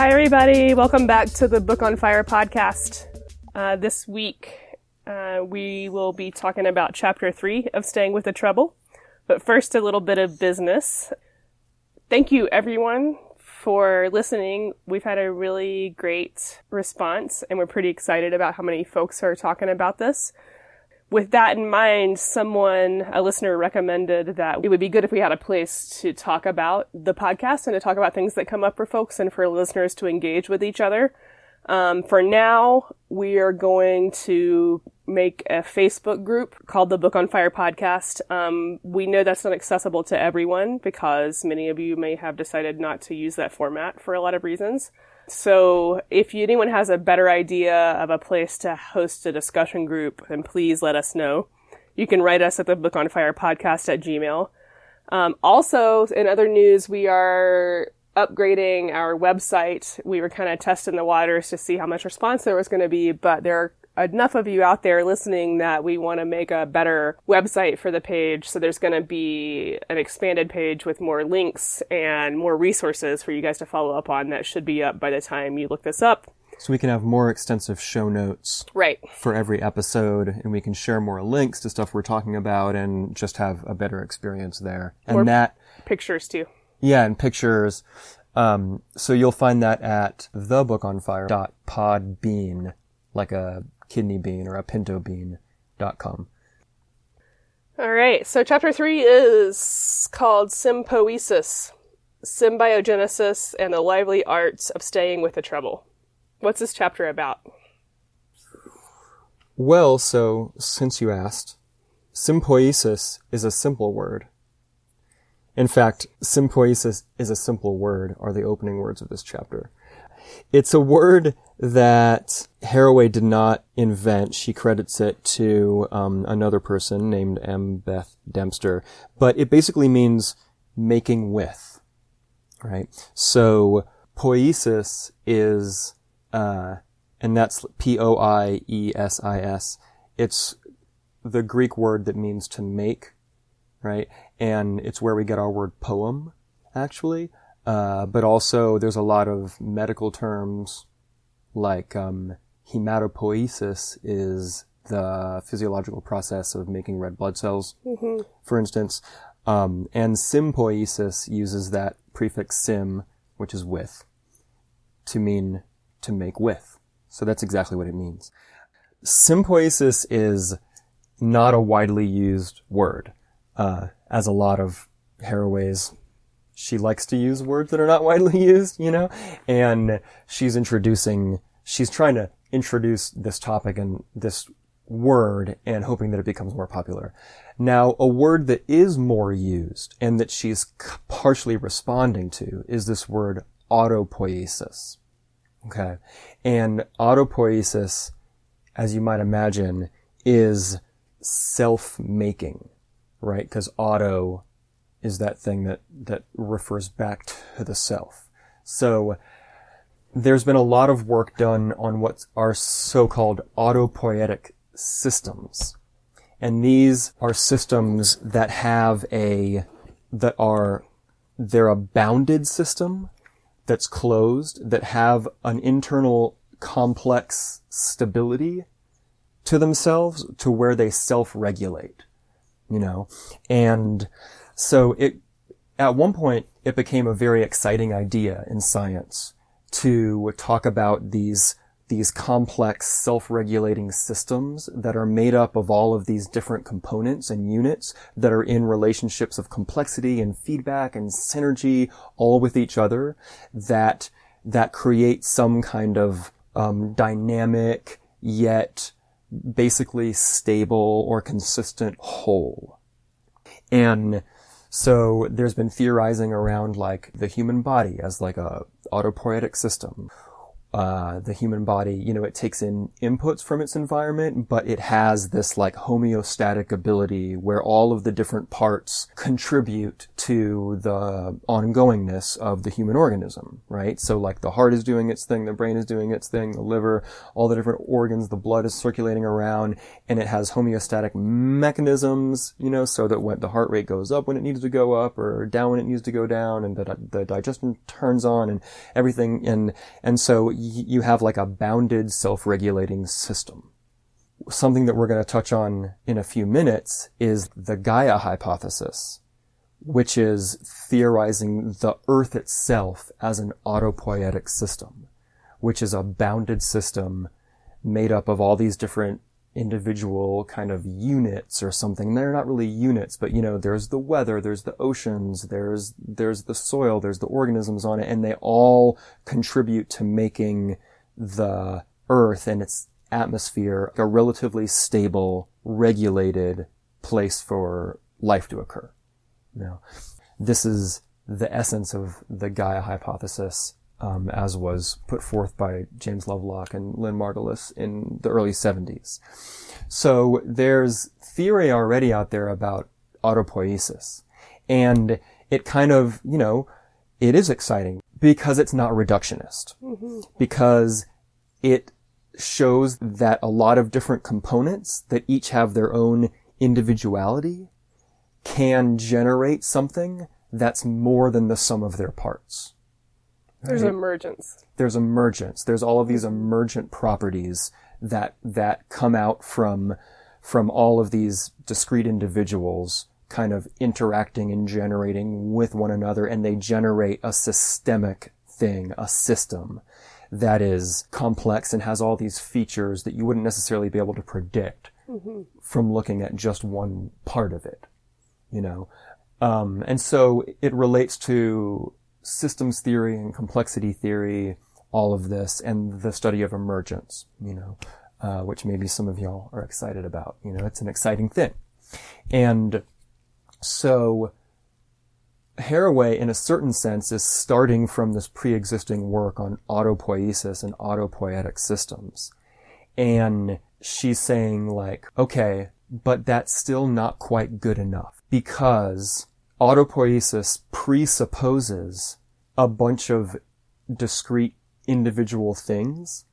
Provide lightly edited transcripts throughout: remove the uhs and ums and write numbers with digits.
Hi, everybody. Welcome back to the Book on Fire podcast. This week, we will be talking about Chapter 3 of Staying with the Trouble. But first, a little bit of business. Thank you, everyone, for listening. We've had a really great response, and we're pretty excited about how many folks are talking about this. With that in mind, a listener recommended that it would be good if we had a place to talk about the podcast and to talk about things that come up for folks and for listeners to engage with each other. For now, we are going to make a Facebook group called the Book on Fire podcast. We know that's not accessible to everyone because many of you may have decided not to use that format for a lot of reasons. So if anyone has a better idea of a place to host a discussion group, then please let us know. You can write us at the Book on Fire podcast at Gmail. Also, in other news, we are upgrading our website. We were kind of testing the waters to see how much response there was going to be, but there are enough of you out there listening that we want to make a better website for the page. So there's going to be an expanded page with more links and more resources for you guys to follow up on. That should be up by the time you look this up. So we can have more extensive show notes for every episode, and we can share more links to stuff we're talking about and just have a better experience there. And that pictures too. Yeah, and pictures. So you'll find that at thebookonfire.podbean, like a kidney bean or a pinto bean.com. All right. So chapter 3 is called Sympoiesis, Symbiogenesis, and the Lively Arts of Staying with the Trouble. What's this chapter about? Well, so since you asked, sympoiesis is a simple word. In fact, sympoiesis is a simple word are the opening words of this chapter. It's a word that Haraway did not invent. She credits it to another person named M. Beth Dempster. But it basically means making with, right? So poiesis is, and that's Poiesis. It's the Greek word that means to make, right? And it's where we get our word poem, actually. But also there's a lot of medical terms like hematopoiesis is the physiological process of making red blood cells, for instance. And sympoiesis uses that prefix sym, which is with, to mean to make with. So that's exactly what it means. Sympoiesis is not a widely used word, as a lot of Haraway's. She likes to use words that are not widely used, and she's trying to introduce this topic and this word and hoping that it becomes more popular. Now, a word that is more used and that she's partially responding to is this word autopoiesis. Okay. And autopoiesis, as you might imagine, is self-making, right? Because auto is that thing that refers back to the self. So there's been a lot of work done on what are so-called autopoietic systems. And these are systems that they're a bounded system that's closed, that have an internal complex stability to themselves to where they self-regulate, and so at one point, it became a very exciting idea in science to talk about these complex self-regulating systems that are made up of all of these different components and units that are in relationships of complexity and feedback and synergy all with each other that create some kind of dynamic yet basically stable or consistent whole. And so there's been theorizing around like the human body as like a autopoietic system, the human body, it takes in inputs from its environment, but it has this like homeostatic ability where all of the different parts contribute to the ongoingness of the human organism, right? So like the heart is doing its thing, the brain is doing its thing, the liver, all the different organs, the blood is circulating around, and it has homeostatic mechanisms, so that when the heart rate goes up when it needs to go up or down when it needs to go down, and the digestion turns on and everything, and so you have like a bounded self-regulating system. Something that we're going to touch on in a few minutes is the Gaia hypothesis, which is theorizing the Earth itself as an autopoietic system, which is a bounded system made up of all these different individual kind of units or something. They're not really units, but there's the weather, there's the oceans, there's the soil, there's the organisms on it, and they all contribute to making the Earth and its atmosphere a relatively stable, regulated place for life to occur. This is the essence of the Gaia hypothesis, as was put forth by James Lovelock and Lynn Margulis in the early 70s. So there's theory already out there about autopoiesis. And it kind of, it is exciting because it's not reductionist. Mm-hmm. Because it shows that a lot of different components that each have their own individuality can generate something that's more than the sum of their parts. There's emergence. There's emergence. There's all of these emergent properties that come out from all of these discrete individuals kind of interacting and generating with one another, and they generate a systemic thing, a system that is complex and has all these features that you wouldn't necessarily be able to predict from looking at just one part of it, and so it relates to systems theory and complexity theory, all of this, and the study of emergence, which maybe some of y'all are excited about. It's an exciting thing. And so Haraway, in a certain sense, is starting from this pre-existing work on autopoiesis and autopoietic systems. And she's saying like, okay, but that's still not quite good enough, because autopoiesis presupposes a bunch of discrete individual things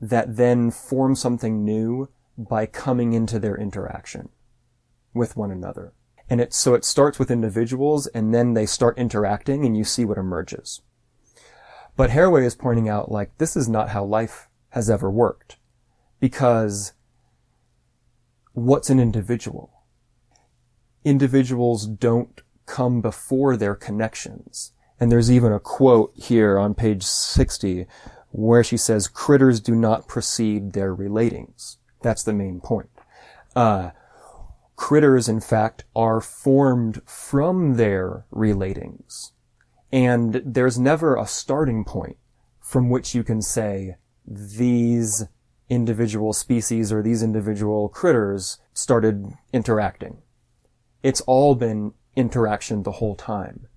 that then form something new by coming into their interaction with one another. And so it starts with individuals, and then they start interacting, and you see what emerges. But Haraway is pointing out, like, this is not how life has ever worked. Because what's an individual? Individuals don't come before their connections. And there's even a quote here on page 60 where she says, critters do not precede their relatings. That's the main point. Critters, in fact, are formed from their relatings. And there's never a starting point from which you can say these individual species or these individual critters started interacting. It's all been interaction the whole time.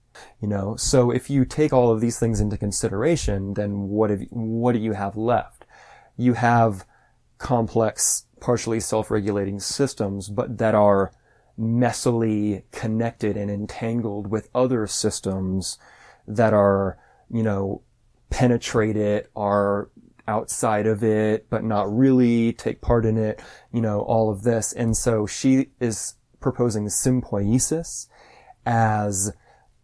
So if you take all of these things into consideration, then what do you have left? You have complex, partially self-regulating systems, but that are messily connected and entangled with other systems that are, penetrate it, are outside of it, but not really take part in it, all of this. And so she is proposing Sympoiesis as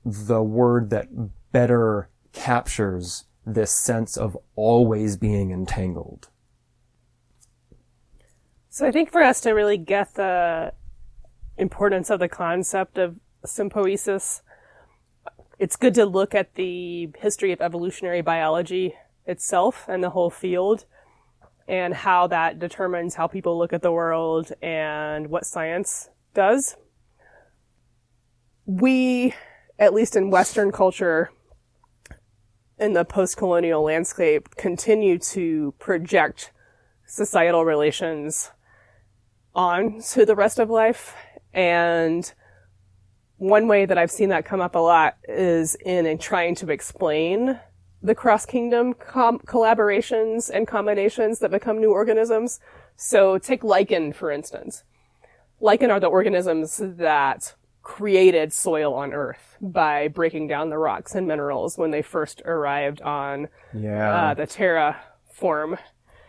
the word that better captures this sense of always being entangled. So I think for us to really get the importance of the concept of Sympoiesis, it's good to look at the history of evolutionary biology itself and the whole field, and how that determines how people look at the world and what science does. We, at least in Western culture, in the post-colonial landscape, continue to project societal relations on to the rest of life. And one way that I've seen that come up a lot is in trying to explain the cross-kingdom collaborations and combinations that become new organisms. So take lichen, for instance. Lichen are the organisms that created soil on Earth by breaking down the rocks and minerals when they first arrived on the terraform.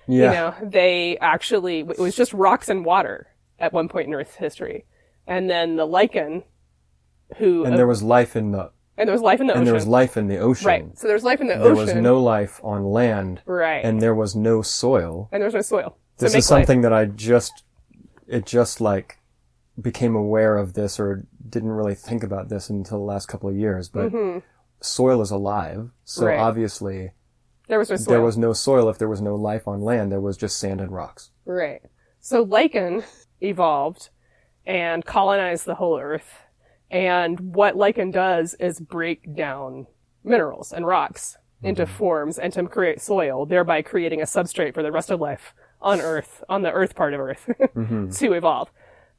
Yeah. You know, it was just rocks and water at one point in Earth's history. And then the lichen, And there was life in the And there was life in the ocean. And there was life in the ocean. Right. So there's life in the ocean. There was no life on land. Right. And there was no soil. And there was no soil. This is something that it just like became aware of this, or didn't really think about this until the last couple of years. But soil is alive. So obviously there was no soil. There was no soil. If there was no life on land, there was just sand and rocks. Right. So lichen evolved and colonized the whole Earth. And what lichen does is break down minerals and rocks into forms and to create soil, thereby creating a substrate for the rest of life on Earth, on the Earth part of Earth, to evolve.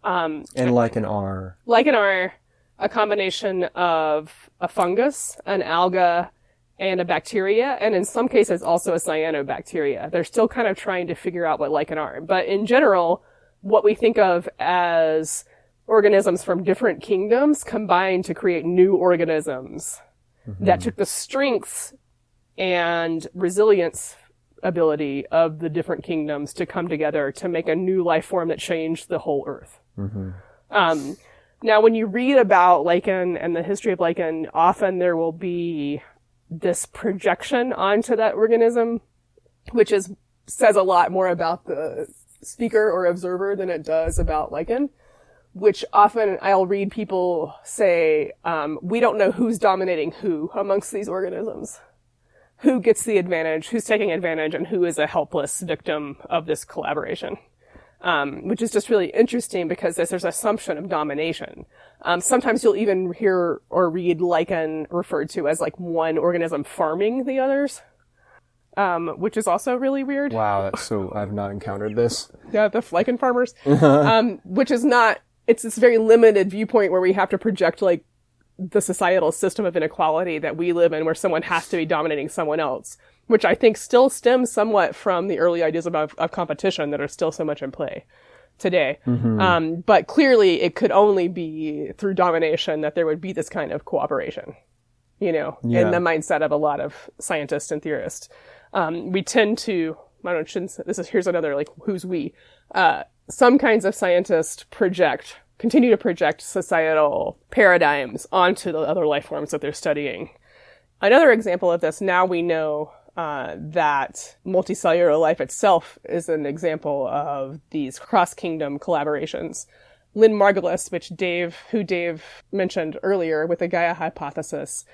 And lichen are? Lichen are a combination of a fungus, an alga, and a bacteria, and in some cases also a cyanobacteria. They're still kind of trying to figure out what lichen are. But in general, what we think of as organisms from different kingdoms combined to create new organisms that took the strengths and resilience ability of the different kingdoms to come together to make a new life form that changed the whole Earth. Now, when you read about lichen and the history of lichen, often there will be this projection onto that organism, which says a lot more about the speaker or observer than it does about lichen. Which often I'll read people say, we don't know who's dominating who amongst these organisms. Who gets the advantage, who's taking advantage, and who is a helpless victim of this collaboration. Which is just really interesting because there's an assumption of domination. Sometimes you'll even hear or read lichen referred to as like one organism farming the others. Which is also really weird. Wow, I've not encountered this. Yeah, the lichen farmers. Which is not, it's this very limited viewpoint where we have to project like the societal system of inequality that we live in, where someone has to be dominating someone else, which I think still stems somewhat from the early ideas of competition that are still so much in play today. But clearly it could only be through domination that there would be this kind of cooperation, in the mindset of a lot of scientists and theorists. We tend to, here's another like, who's we? Some kinds of scientists continue to project societal paradigms onto the other life forms that they're studying. Another example of this, now we know that multicellular life itself is an example of these cross-kingdom collaborations. Lynn Margulis, who Dave mentioned earlier with the Gaia hypothesis,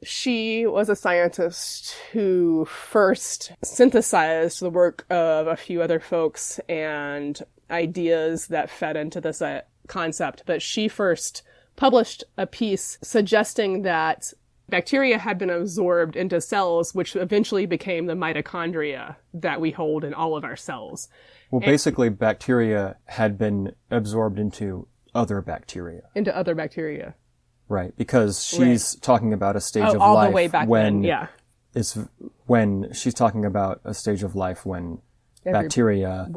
she was a scientist who first synthesized the work of a few other folks and ideas that fed into this concept. But she first published a piece suggesting that bacteria had been absorbed into cells, which eventually became the mitochondria that we hold in all of our cells. Well, basically, bacteria had been absorbed into other bacteria. Right, because she's talking about a stage of all life the way back then, yeah. It's when she's talking about a stage of life when bacteria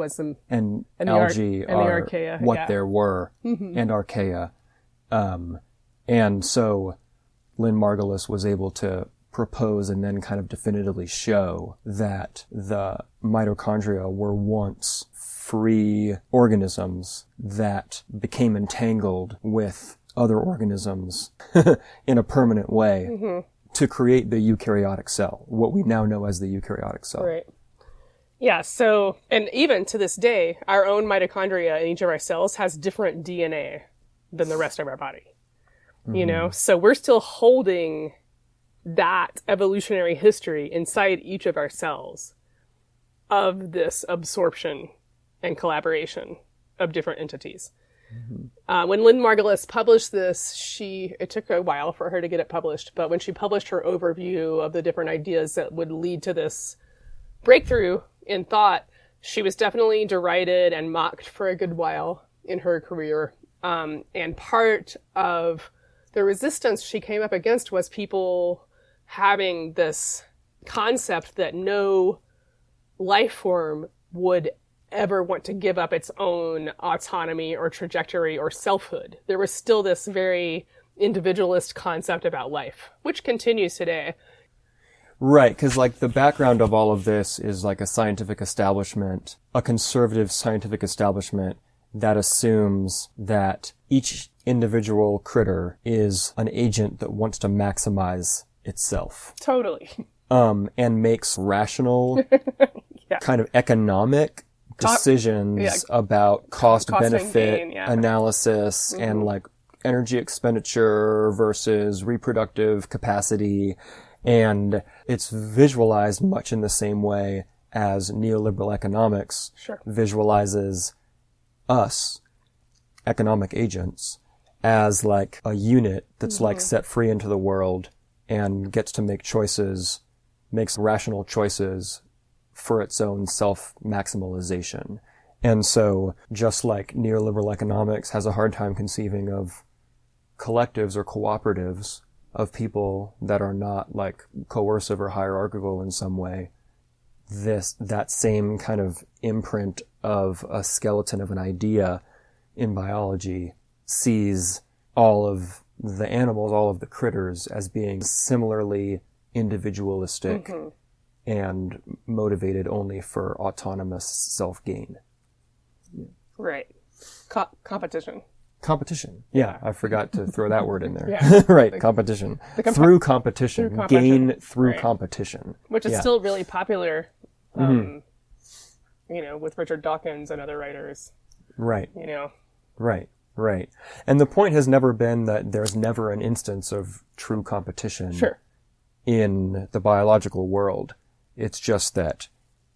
and algae are archaea, what there were, and archaea. And so Lynn Margulis was able to propose and then kind of definitively show that the mitochondria were once free organisms that became entangled with other organisms in a permanent way to create the eukaryotic cell, what we now know as the eukaryotic cell. Right. Yeah, so, and even to this day, our own mitochondria in each of our cells has different DNA than the rest of our body. So we're still holding that evolutionary history inside each of our cells of this absorption and collaboration of different entities. When Lynn Margulis published this, it took a while for her to get it published, but when she published her overview of the different ideas that would lead to this breakthrough in thought, she was definitely derided and mocked for a good while in her career. And part of the resistance she came up against was people having this concept that no life form would ever want to give up its own autonomy or trajectory or selfhood. There was still this very individualist concept about life, which continues today. Right, because like the background of all of this is like a scientific establishment, a conservative scientific establishment that assumes that each individual critter is an agent that wants to maximize itself. Totally. And makes rational, kind of economic decisions about cost benefit gain, analysis and like energy expenditure versus reproductive capacity. And it's visualized much in the same way as neoliberal economics visualizes us, economic agents, as like a unit that's like set free into the world and gets to make choices, makes rational choices for its own self-maximalization. And so just like neoliberal economics has a hard time conceiving of collectives or cooperatives of people that are not like coercive or hierarchical in some way, that same kind of imprint of a skeleton of an idea in biology sees all of the animals, all of the critters as being similarly individualistic and motivated only for autonomous self-gain. Right. Competition. Competition. Yeah, I forgot to throw that word in there. Right, competition. Through competition. Gain through competition. Which is still really popular, you know, with Richard Dawkins and other writers. Right. You know. Right. Right. And the point has never been that there's never an instance of true competition in the biological world. It's just that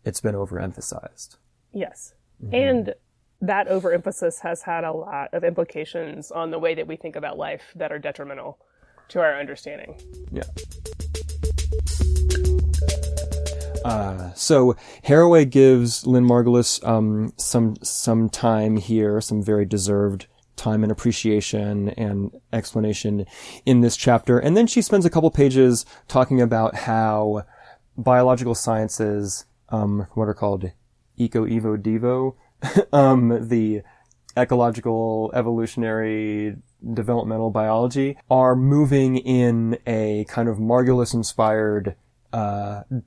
it's been overemphasized. Yes. And that overemphasis has had a lot of implications on the way that we think about life that are detrimental to our understanding. Yeah. So Haraway gives Lynn Margulis some time here, some very deserved time and appreciation and explanation in this chapter. And then she spends a couple pages talking about how biological sciences, what are called eco, evo, devo, the ecological, evolutionary, developmental biology are moving in a kind of Margulis-inspired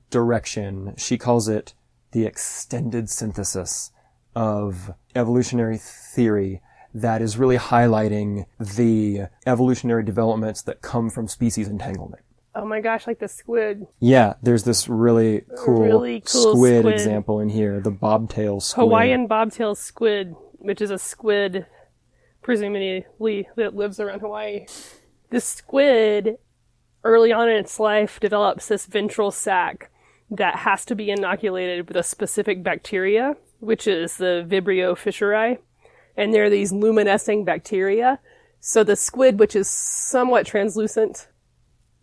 direction. She calls it the extended synthesis of evolutionary theory that is really highlighting the evolutionary developments that come from species entanglement. Oh my gosh, like the squid. Yeah, there's this really cool squid example in here, the Bobtail squid. Hawaiian Bobtail squid, which is a squid, presumably, that lives around Hawaii. This squid, early on in its life, develops this ventral sac that has to be inoculated with a specific bacteria, which is the Vibrio fischeri. And there are these luminescent bacteria. So the squid, which is somewhat translucent,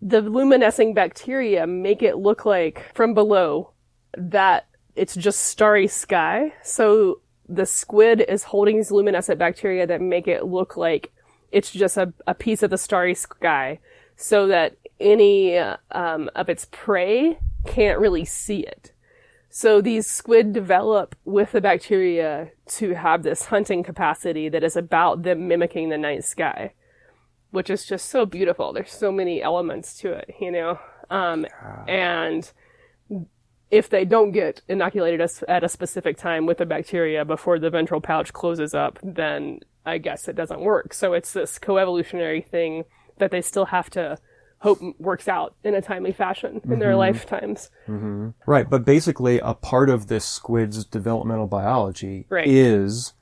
the luminescent bacteria make it look like, from below, that it's just starry sky. So the squid is holding these luminescent bacteria that make it look like it's just a piece of the starry sky, so that any of its prey can't really see it. So these squid develop with the bacteria to have this hunting capacity that is about them mimicking the night sky, which is just so beautiful. There's so many elements to it, you know? And if they don't get inoculated at a specific time with the bacteria before the ventral pouch closes up, then I guess it doesn't work. So it's this coevolutionary thing that they still have to hope works out in a timely fashion in their lifetimes. Right, but basically a part of this squid's developmental biology is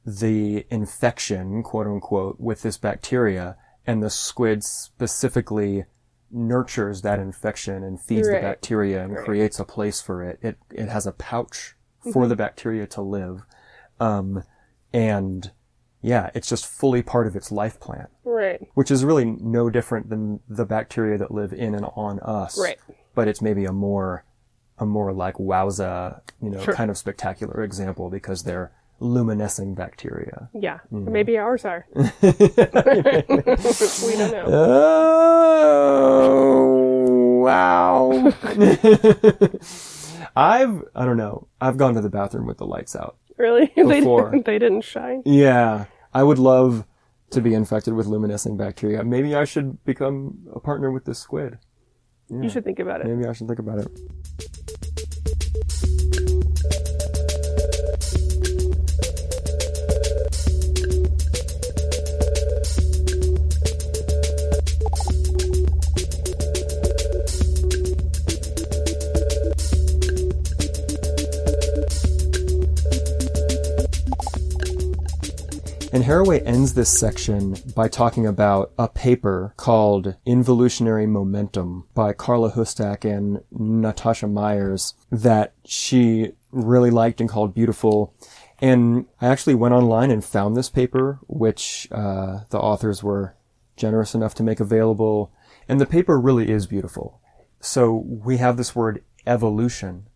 the infection, quote unquote, with this bacteria, and the squid specifically nurtures that infection and feeds the bacteria and creates a place for it. It has a pouch for the bacteria to live. And yeah, it's just fully part of its life plan. Right. Which is really no different than the bacteria that live in and on us. Right. But it's maybe a more like wowza, kind of spectacular example because they're luminescent bacteria. Yeah. Maybe ours are. We don't know. Oh, wow. I don't know. I've gone to the bathroom with the lights out. Really? Before. They didn't shine? Yeah. I would love to be infected with luminescent bacteria. Maybe I should become a partner with this squid. Yeah. You should think about it. Maybe I should think about it. And Haraway ends this section by talking about a paper called Involutionary Momentum by Carla Hustak and Natasha Myers that she really liked and called beautiful. And I actually went online and found this paper, which the authors were generous enough to make available. And the paper really is beautiful. So we have this word evolution,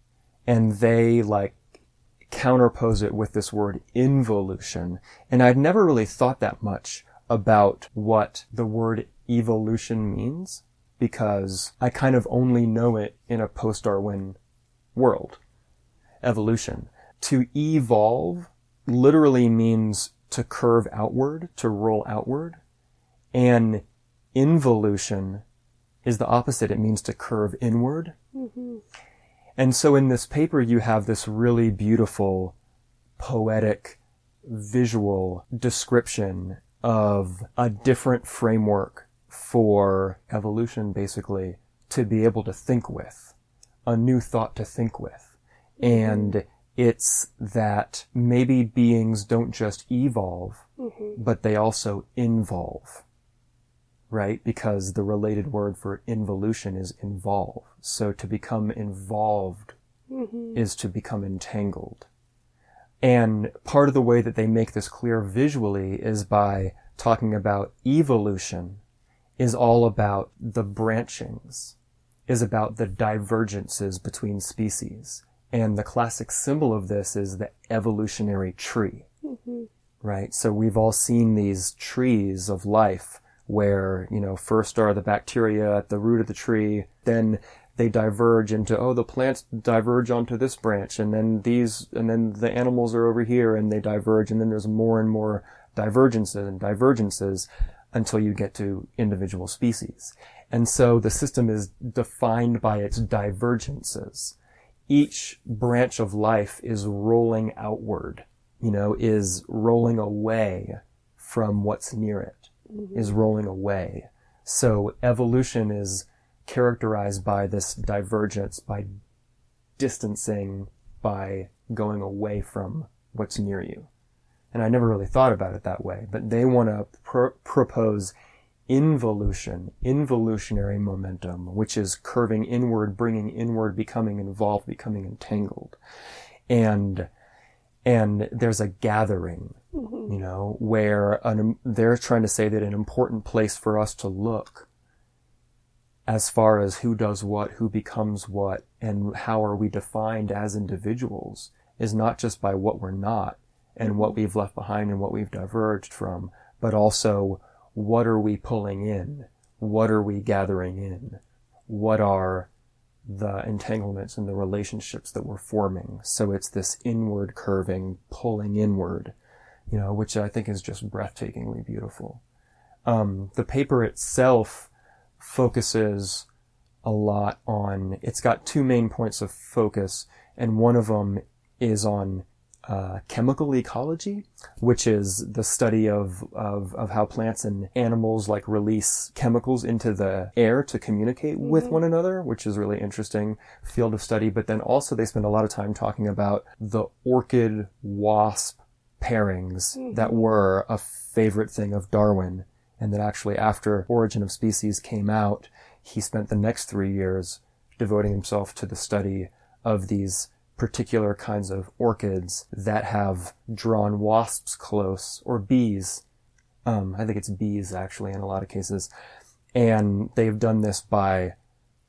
and they counterpose it with this word involution. And I'd never really thought that much about what the word evolution means, because I kind of only know it in a post-Darwin world. Evolution. To evolve literally means to curve outward, to roll outward. And involution is the opposite. It means to curve inward. Mm-hmm. And so in this paper, you have this really beautiful, poetic, visual description of a different framework for evolution, basically, to be able to think with, a new thought to think with. And it's that maybe beings don't just evolve, but they also involve. Right? Because the related word for involution is involve. So to become involved is to become entangled. And part of the way that they make this clear visually is by talking about evolution is all about the branchings, is about the divergences between species. And the classic symbol of this is the evolutionary tree. Right? So we've all seen these trees of life where, first are the bacteria at the root of the tree, then they diverge into, the plants diverge onto this branch, and then the animals are over here and they diverge, and then there's more and more divergences until you get to individual species. And so the system is defined by its divergences. Each branch of life is rolling outward, is rolling away from what's near it. Is rolling away. So evolution is characterized by this divergence, by distancing, by going away from what's near you. And I never really thought about it that way, but they want to propose involution, involutionary momentum, which is curving inward, bringing inward, becoming involved, becoming entangled. And there's a gathering, where they're trying to say that an important place for us to look as far as who does what, who becomes what, and how are we defined as individuals is not just by what we're not and what we've left behind and what we've diverged from, but also what are we pulling in? What are we gathering in? What are the entanglements and the relationships that we're forming? So it's this inward curving, pulling inward, which I think is just breathtakingly beautiful. The paper itself focuses a lot on, it's got two main points of focus, and one of them is on chemical ecology, which is the study of how plants and animals release chemicals into the air to communicate with one another, which is really interesting field of study. But then also they spend a lot of time talking about the orchid wasp pairings that were a favorite thing of Darwin, and that actually after Origin of Species came out, he spent the next 3 years devoting himself to the study of these particular kinds of orchids that have drawn wasps close, or bees. I think it's bees actually in a lot of cases. And they've done this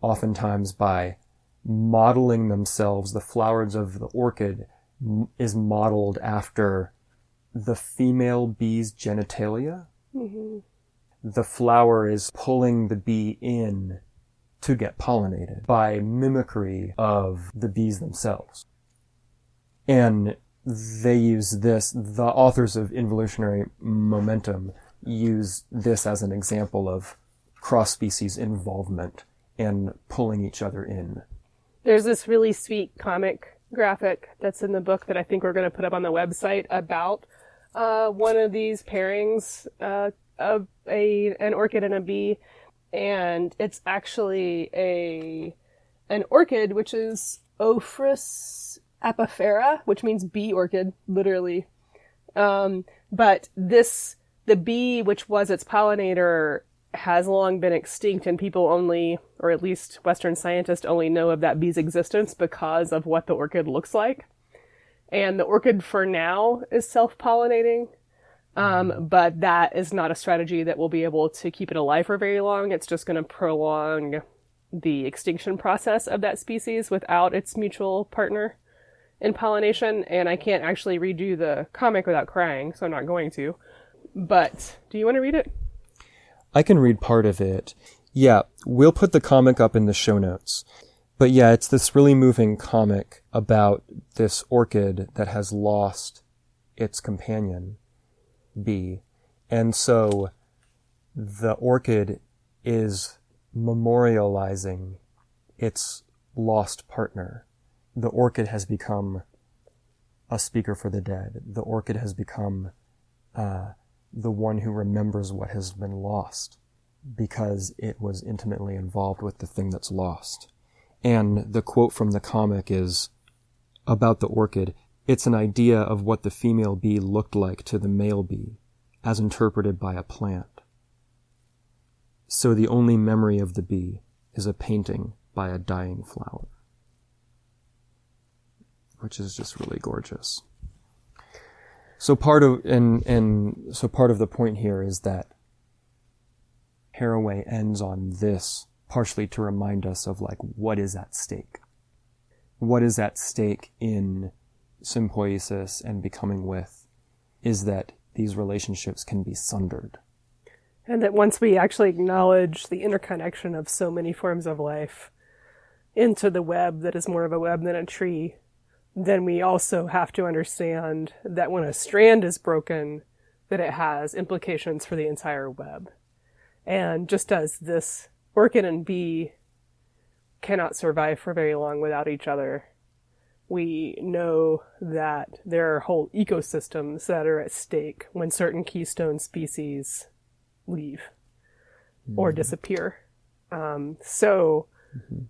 oftentimes by modeling themselves. The flowers of the orchid is modeled after the female bee's genitalia. The flower is pulling the bee in to get pollinated by mimicry of the bees themselves. And they use this, the authors of Involutionary Momentum use this as an example of cross-species involvement and pulling each other in. There's this really sweet comic graphic that's in the book that I think we're going to put up on the website about one of these pairings of an orchid and a bee. And it's actually an orchid, which is Ophrys apifera, which means bee orchid, literally. But the bee, which was its pollinator, has long been extinct, and people only, or at least Western scientists only know of that bee's existence because of what the orchid looks like. And the orchid for now is self-pollinating. But that is not a strategy that will be able to keep it alive for very long. It's just going to prolong the extinction process of that species without its mutual partner in pollination. And I can't actually redo the comic without crying, so I'm not going to. But do you want to read it? I can read part of it. Yeah, we'll put the comic up in the show notes. But yeah, it's this really moving comic about this orchid that has lost its companion bee. And so the orchid is memorializing its lost partner. The orchid has become a speaker for the dead. The orchid has become the one who remembers what has been lost because it was intimately involved with the thing that's lost. And the quote from the comic is about the orchid. It's an idea of what the female bee looked like to the male bee, as interpreted by a plant. So the only memory of the bee is a painting by a dying flower. Which is just really gorgeous. So part of the point here is that Haraway ends on this partially to remind us of like what is at stake. What is at stake in Sympoiesis and becoming with is that these relationships can be sundered. And that once we actually acknowledge the interconnection of so many forms of life into the web that is more of a web than a tree, then we also have to understand that when a strand is broken, that it has implications for the entire web. And just as this orchid and bee cannot survive for very long without each other, we know that there are whole ecosystems that are at stake when certain keystone species leave or disappear. So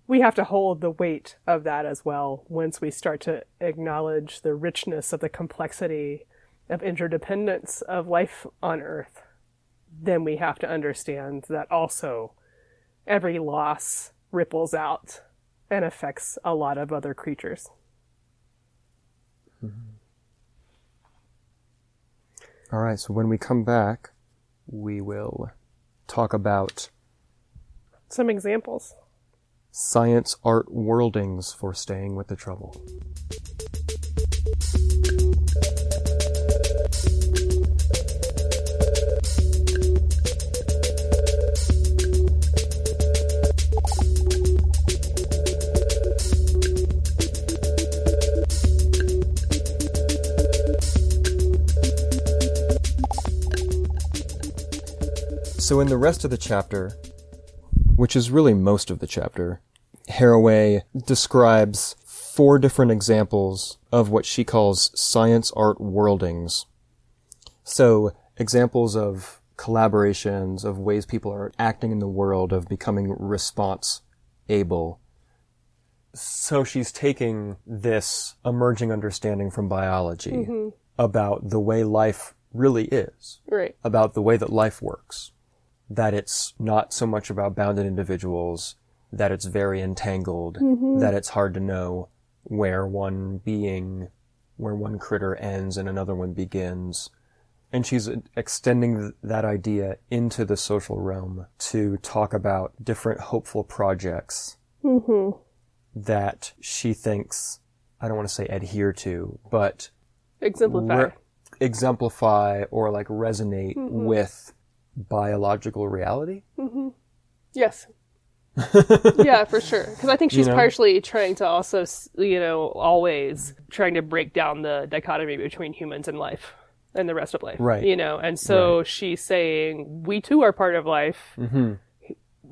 we have to hold the weight of that as well once we start to acknowledge the richness of the complexity of interdependence of life on Earth. Then we have to understand that also every loss ripples out and affects a lot of other creatures. All right, so when we come back, we will talk about some examples. Science art worldings for staying with the trouble. So in the rest of the chapter, which is really most of the chapter, Haraway describes 4 different examples of what she calls science art worldings. So examples of collaborations, of ways people are acting in the world, of becoming response able. So she's taking this emerging understanding from biology about the way life really is, Right. about the way that life works. That it's not so much about bounded individuals, that it's very entangled, that it's hard to know where one critter ends and another one begins. And she's extending that idea into the social realm to talk about different hopeful projects that she thinks, I don't want to say adhere to, but exemplify or like resonate with biological reality. Yes. Yeah, for sure. Because I think she's partially trying to also, always trying to break down the dichotomy between humans and life and the rest of life. Right. And so she's saying, we too are part of life. Mm-hmm.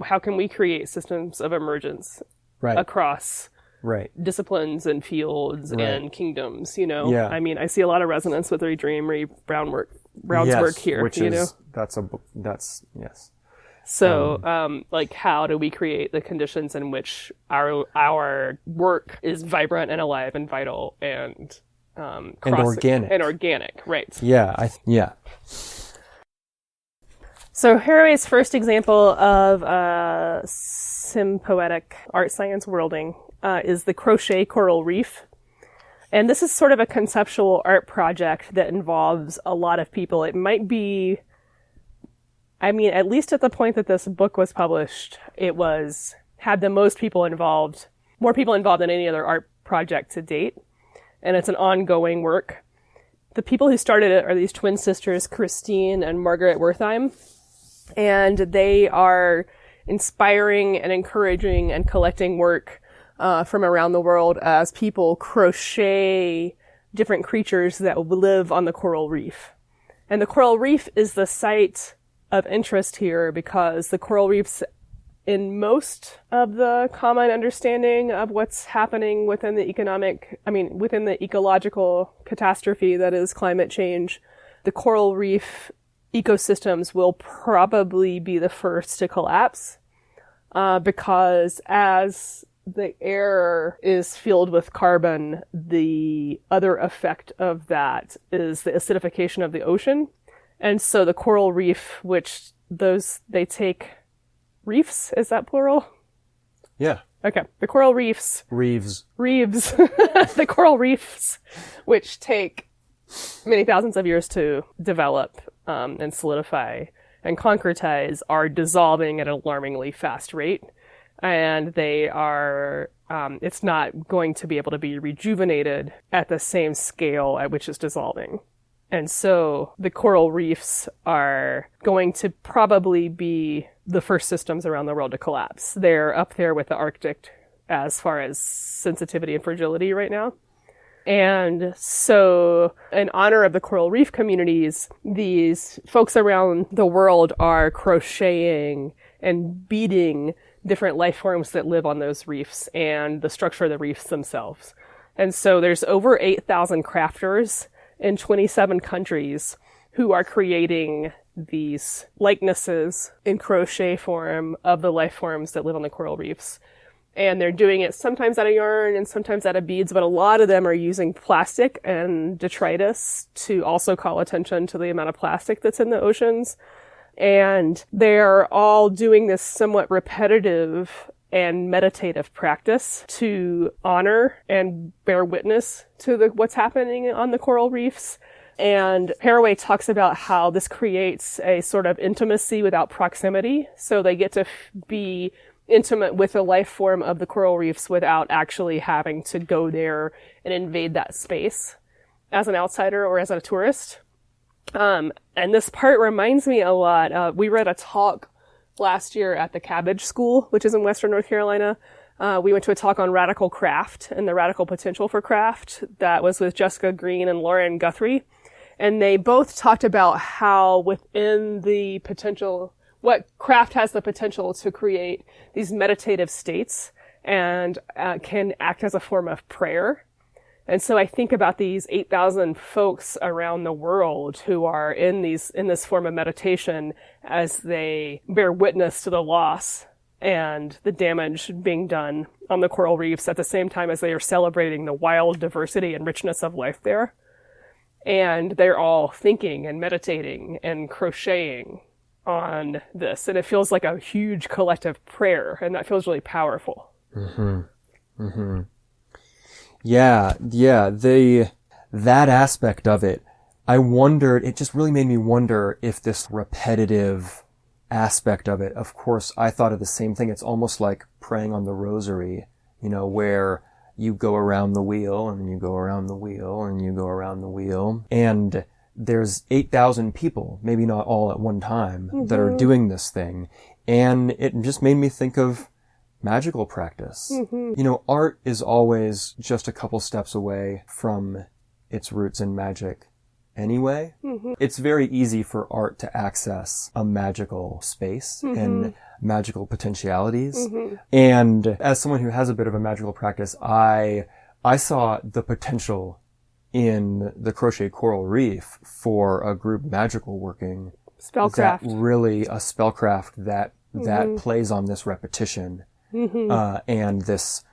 How can we create systems of emergence across disciplines and fields and kingdoms, Yeah. I mean, I see a lot of resonance with Brown's work here, which is, yes. So, how do we create the conditions in which our work is vibrant and alive and vital and organic. And organic, right. Yeah, So Haraway's first example of sympoietic art science worlding is the crochet coral reef. And this is sort of a conceptual art project that involves a lot of people. It might be, at least at the point that this book was published, had the most people involved, more people involved than any other art project to date. And it's an ongoing work. The people who started it are these twin sisters, Christine and Margaret Wertheim. And they are inspiring and encouraging and collecting work from around the world as people crochet different creatures that live on the coral reef. And the coral reef is the site of interest here because the coral reefs, in most of the common understanding of what's happening within the ecological catastrophe that is climate change, the coral reef ecosystems will probably be the first to collapse because as the air is filled with carbon, the other effect of that is the acidification of the ocean. And so the coral reef, they take reefs, is that plural? Yeah. Okay. The coral reefs. Reeves. The coral reefs, which take many thousands of years to develop and solidify and concretize, are dissolving at an alarmingly fast rate. And they are, it's not going to be able to be rejuvenated at the same scale at which it's dissolving. And so the coral reefs are going to probably be the first systems around the world to collapse. They're up there with the Arctic as far as sensitivity and fragility right now. And so in honor of the coral reef communities, these folks around the world are crocheting and beading different life forms that live on those reefs and the structure of the reefs themselves. And so there's over 8,000 crafters in 27 countries who are creating these likenesses in crochet form of the life forms that live on the coral reefs. And they're doing it sometimes out of yarn and sometimes out of beads, but a lot of them are using plastic and detritus to also call attention to the amount of plastic that's in the oceans. And they're all doing this somewhat repetitive and meditative practice to honor and bear witness to what's happening on the coral reefs. And Haraway talks about how this creates a sort of intimacy without proximity. So they get to be intimate with the life form of the coral reefs without actually having to go there and invade that space as an outsider or as a tourist. And this part reminds me a lot. We read a talk last year at the Cabbage School, which is in Western North Carolina. We went to a talk on radical craft and the radical potential for craft that was with Jessica Green and Lauren Guthrie. And they both talked about how within the potential, what craft has the potential to create these meditative states and can act as a form of prayer. And so I think about these 8,000 folks around the world who are in this form of meditation as they bear witness to the loss and the damage being done on the coral reefs at the same time as they are celebrating the wild diversity and richness of life there. And they're all thinking and meditating and crocheting on this. And it feels like a huge collective prayer, and that feels really powerful. Mm-hmm. Mm-hmm. Yeah, that aspect of it, it just really made me wonder if this repetitive aspect of it, of course, I thought of the same thing. It's almost like praying on the rosary, where you go around the wheel and you go around the wheel and you go around the wheel. And there's 8,000 people, maybe not all at one time, that are doing this thing. And it just made me think of magical practice. You know, art is always just a couple steps away from its roots in magic anyway. It's very easy for art to access a magical space and magical potentialities. And as someone who has a bit of a magical practice, I saw the potential in the crochet coral reef for a group magical working. Spellcraft. That really a spellcraft that plays on this repetition and this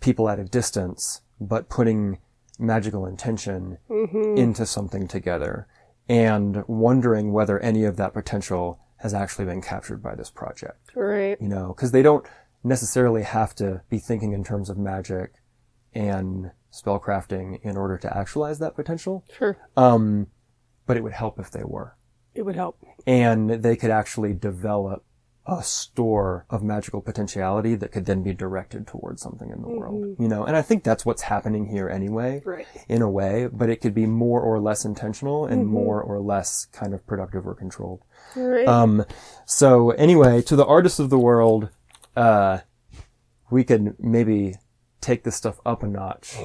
people at a distance, but putting magical intention into something together and wondering whether any of that potential has actually been captured by this project. Right. You know, because they don't necessarily have to be thinking in terms of magic and spellcrafting in order to actualize that potential. Sure. But it would help if they were. It would help. And they could actually develop a store of magical potentiality that could then be directed towards something in the world, you know? And I think that's what's happening here anyway, in a way, but it could be more or less intentional and more or less kind of productive or controlled. Right. So anyway, to the artists of the world, we could maybe take this stuff up a notch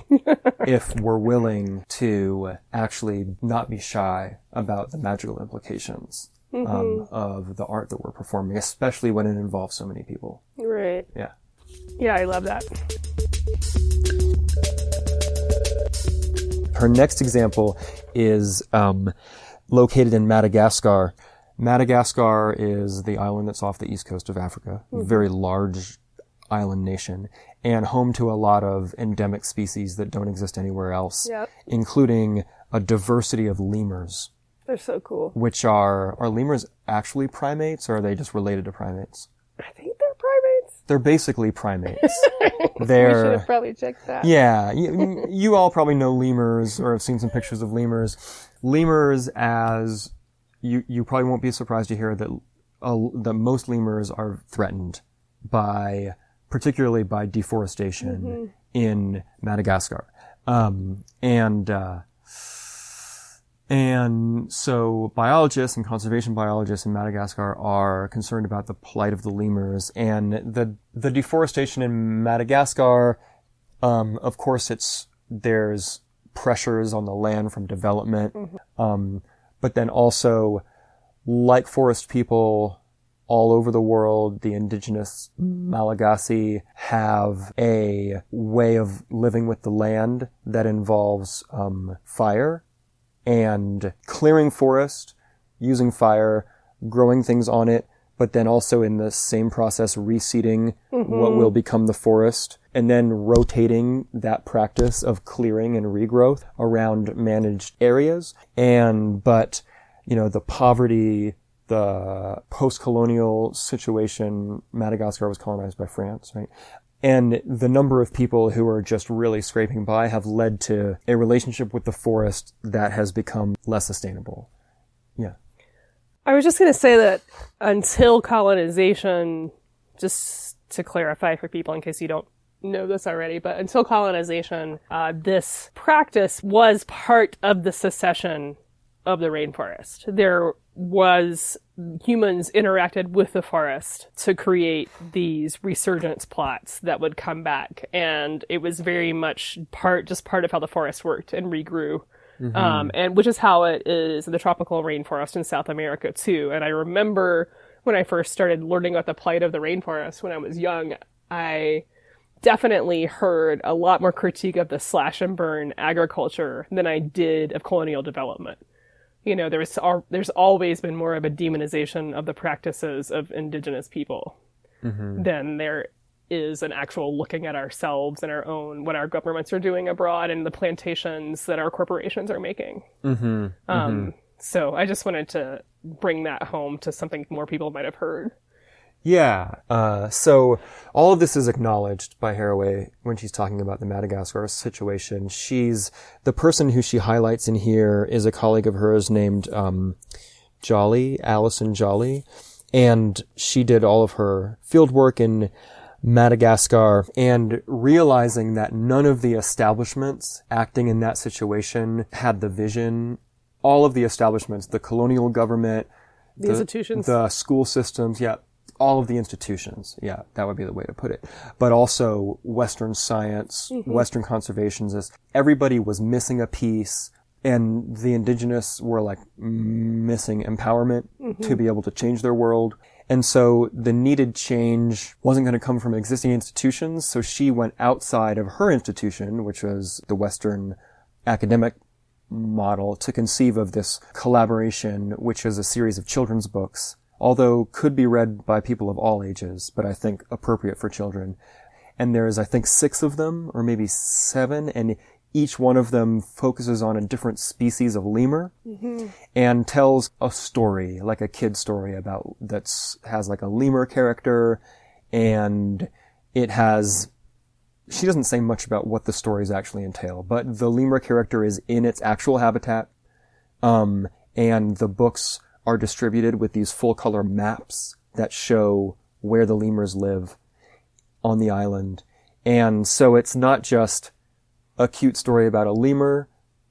if we're willing to actually not be shy about the magical implications of the art that we're performing, especially when it involves so many people. Right. Yeah. Yeah, I love that. Her next example is located in Madagascar. Madagascar is the island that's off the east coast of Africa, a very large island nation, and home to a lot of endemic species that don't exist anywhere else, including a diversity of lemurs. They're so cool. Which are lemurs actually primates, or are they just related to primates? I think they're primates. They're basically primates. We should have probably checked that. Yeah, you all probably know lemurs or have seen some pictures of lemurs. Lemurs, as you probably won't be surprised to hear that most lemurs are threatened particularly by deforestation in Madagascar. And so biologists and conservation biologists in Madagascar are concerned about the plight of the lemurs and the deforestation in Madagascar. Of course, there's pressures on the land from development. But then also, like forest people all over the world, the indigenous Malagasy have a way of living with the land that involves fire and clearing forest, using fire, growing things on it, but then also in the same process reseeding what will become the forest, and then rotating that practice of clearing and regrowth around managed areas. But, you know, the poverty, the post-colonial situation, Madagascar was colonized by France, right? And the number of people who are just really scraping by have led to a relationship with the forest that has become less sustainable. Yeah. I was just going to say that until colonization, just to clarify for people in case you don't know this already, but until colonization, this practice was part of the secession of the rainforest. There was humans interacted with the forest to create these resurgence plots that would come back, and it was very much part of how the forest worked and regrew. And which is how it is in the tropical rainforest in South America too. And I remember when I first started learning about the plight of the rainforest when I was young, I definitely heard a lot more critique of the slash and burn agriculture than I did of colonial development. You know, there's always been more of a demonization of the practices of indigenous people than there is an actual looking at ourselves and our own, what our governments are doing abroad and the plantations that our corporations are making. So I just wanted to bring that home to something more people might have heard. Yeah. So all of this is acknowledged by Haraway when she's talking about the Madagascar situation. The person who she highlights in here is a colleague of hers named, Alison Jolly. And she did all of her field work in Madagascar, and realizing that none of the establishments acting in that situation had the vision. All of the establishments, the colonial government, the institutions, the school systems, all of the institutions. Yeah, that would be the way to put it. But also Western science, Western conservationists. Everybody was missing a piece, and the indigenous were like missing empowerment to be able to change their world. And so the needed change wasn't going to come from existing institutions. So she went outside of her institution, which was the Western academic model, to conceive of this collaboration, which is a series of children's books, although could be read by people of all ages, but I think appropriate for children. And there's, I think, 6 of them, or maybe 7, and each one of them focuses on a different species of lemur and tells a story, like a kid story about has like a lemur character, and it has, she doesn't say much about what the stories actually entail, but the lemur character is in its actual habitat, and the books are distributed with these full color maps that show where the lemurs live on the island. And so it's not just a cute story about a lemur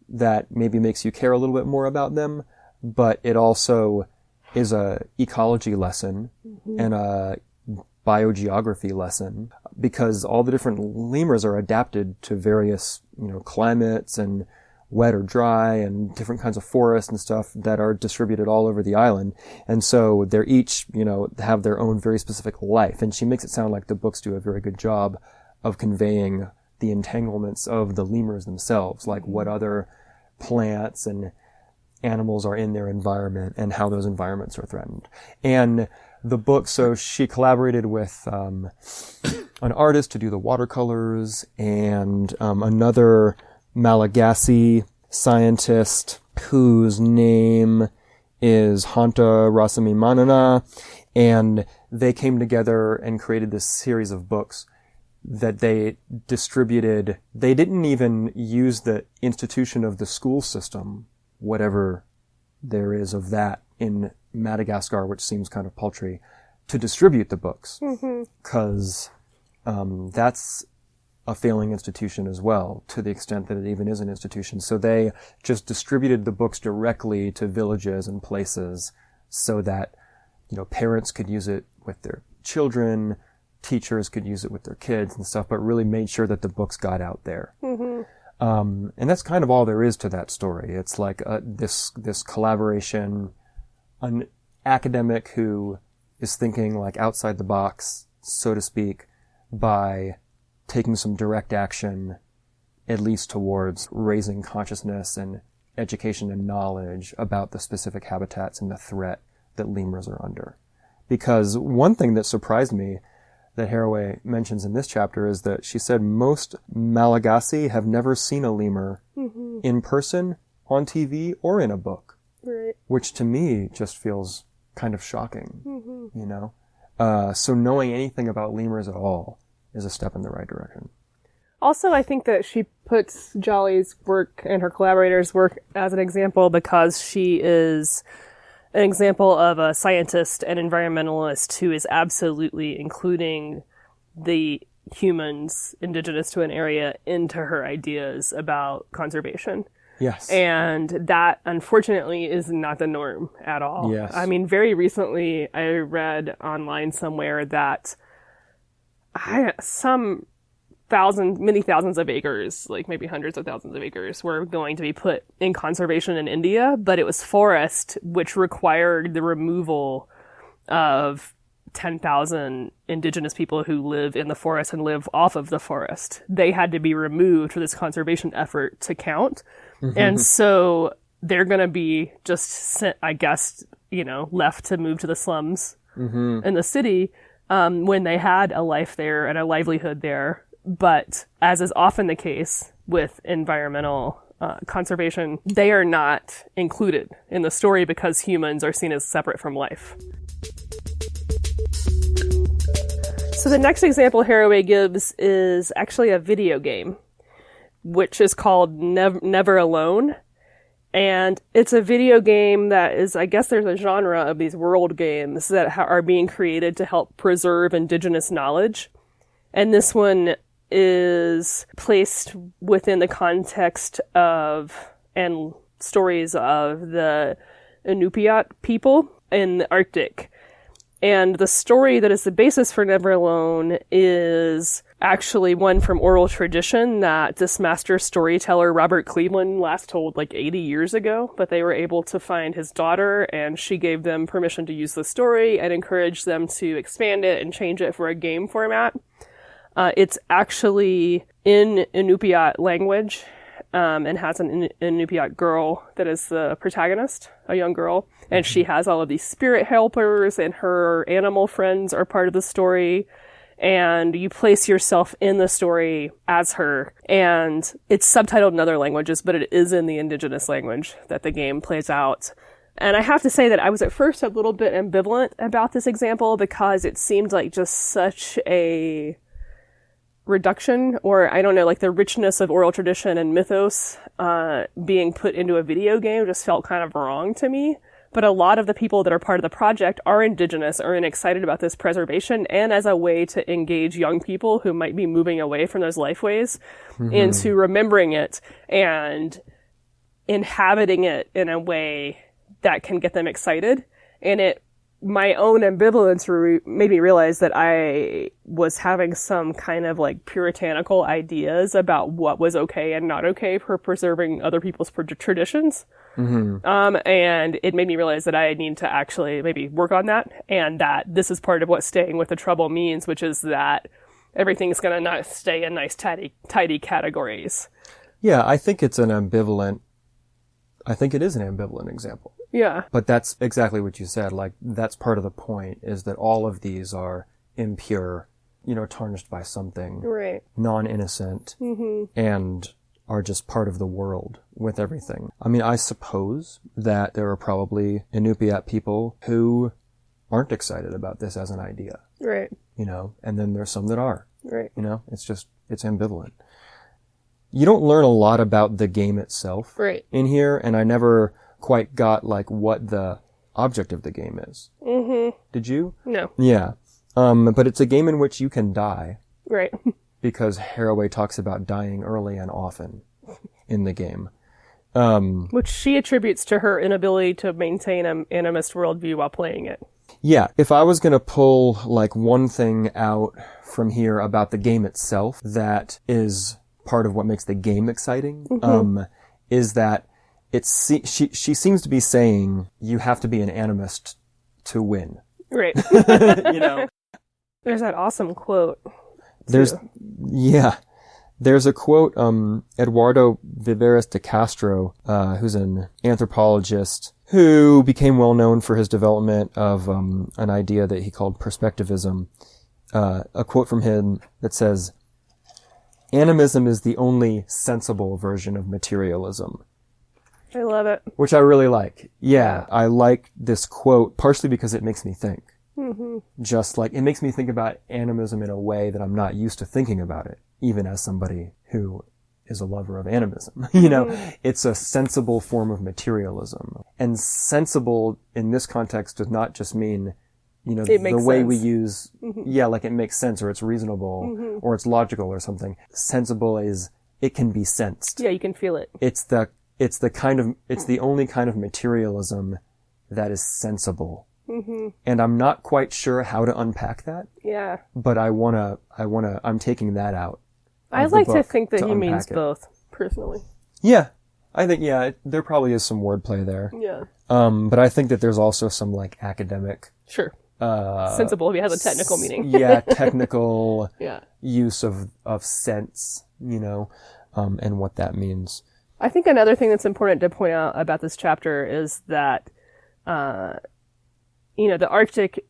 that maybe makes you care a little bit more about them, but it also is a ecology lesson and a biogeography lesson, because all the different lemurs are adapted to various, climates and wet or dry and different kinds of forests and stuff that are distributed all over the island. And so they're each, have their own very specific life. And she makes it sound like the books do a very good job of conveying the entanglements of the lemurs themselves, like what other plants and animals are in their environment and how those environments are threatened. And the book, so she collaborated with an artist to do the watercolors, and another Malagasy scientist whose name is Hanta Rasamimanana, and they came together and created this series of books that they distributed. They didn't even use the institution of the school system, whatever there is of that in Madagascar, which seems kind of paltry, to distribute the books, because that's a failing institution as well, to the extent that it even is an institution. So they just distributed the books directly to villages and places so that, parents could use it with their children, teachers could use it with their kids and stuff, but really made sure that the books got out there. And that's kind of all there is to that story. It's like this collaboration, an academic who is thinking like outside the box, so to speak, by taking some direct action, at least towards raising consciousness and education and knowledge about the specific habitats and the threat that lemurs are under. Because one thing that surprised me that Haraway mentions in this chapter is that she said most Malagasy have never seen a lemur in person, on TV, or in a book. Right. Which to me just feels kind of shocking, So knowing anything about lemurs at all is a step in the right direction. Also, I think that she puts Jolly's work and her collaborators' work as an example because she is an example of a scientist and environmentalist who is absolutely including the humans indigenous to an area into her ideas about conservation. Yes. And that, unfortunately, is not the norm at all. Yes. I mean, very recently, I read online somewhere that many thousands of acres, like maybe hundreds of thousands of acres, were going to be put in conservation in India, but it was forest, which required the removal of 10,000 indigenous people who live in the forest and live off of the forest. They had to be removed for this conservation effort to count. And so they're going to be just, I guess, left to move to the slums in the city when they had a life there and a livelihood there. But as is often the case with environmental conservation, they are not included in the story because humans are seen as separate from life. So the next example Haraway gives is actually a video game, which is called Never Alone. And it's a video game that is, I guess there's a genre of these world games that are being created to help preserve indigenous knowledge. And this one is placed within the context of and stories of the Inupiat people in the Arctic. And the story that is the basis for Never Alone is actually one from oral tradition that this master storyteller Robert Cleveland last told like 80 years ago, but they were able to find his daughter, and she gave them permission to use the story and encouraged them to expand it and change it for a game format. It's actually in Inupiat language, and has an Inupiat girl that is the protagonist, a young girl, and she has all of these spirit helpers, and her animal friends are part of the story, and you place yourself in the story as her, and it's subtitled in other languages, but it is in the indigenous language that the game plays out. And I have to say that I was at first a little bit ambivalent about this example because it seemed like just such a reduction, or I don't know, like the richness of oral tradition and mythos being put into a video game just felt kind of wrong to me. But a lot of the people that are part of the project are indigenous, are excited about this preservation, and as a way to engage young people who might be moving away from those lifeways into remembering it and inhabiting it in a way that can get them excited. And my own ambivalence made me realize that I was having some kind of like puritanical ideas about what was okay and not okay for preserving other people's traditions. And it made me realize that I need to actually maybe work on that, and that this is part of what staying with the trouble means, which is that everything's going to not stay in nice, tidy categories. Yeah, I think it is an ambivalent example. Yeah. But that's exactly what you said. Like, that's part of the point, is that all of these are impure, tarnished by something. Right. Non-innocent. And are just part of the world with everything. I mean, I suppose that there are probably Inupiat people who aren't excited about this as an idea. Right. And then there's some that are. Right. It's ambivalent. You don't learn a lot about the game itself in here, and I never quite got like what the object of the game is. Did you? No. Yeah. But it's a game in which you can die. Right. Because Haraway talks about dying early and often in the game. Which she attributes to her inability to maintain an animist worldview while playing it. Yeah. If I was going to pull like one thing out from here about the game itself that is part of what makes the game exciting, is that she seems to be saying you have to be an animist to win. Right. There's that awesome quote. There's a quote, Eduardo Viveros de Castro, who's an anthropologist who became well known for his development of an idea that he called perspectivism. A quote from him that says, "Animism is the only sensible version of materialism." I love it. Which I really like. Yeah, I like this quote partially because it makes me think. Just like, it makes me think about animism in a way that I'm not used to thinking about it, even as somebody who is a lover of animism. It's a sensible form of materialism. And sensible in this context does not just mean, the way we use, like it makes sense, or it's reasonable, or it's logical or something. Sensible is, it can be sensed. Yeah, you can feel it. It's the only kind of materialism that is sensible. And I'm not quite sure how to unpack that. Yeah. But I'm taking that out. I like to think that he means both, personally. Yeah. I think, there probably is some wordplay there. Yeah. But I think that there's also some like academic. Sure. Sensible if he has a technical meaning. Technical use of sense, and what that means. I think another thing that's important to point out about this chapter is that, the Arctic,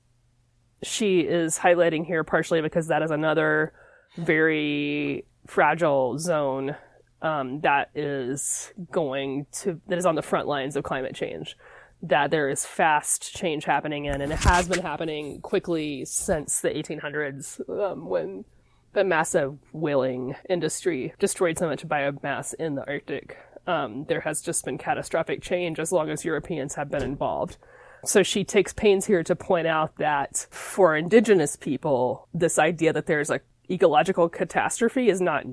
she is highlighting here partially because that is another very fragile zone that is on the front lines of climate change, that there is fast change happening in, and it has been happening quickly since the 1800s, when the massive whaling industry destroyed so much biomass in the Arctic. There has just been catastrophic change as long as Europeans have been involved. So she takes pains here to point out that for indigenous people, this idea that there's a ecological catastrophe is not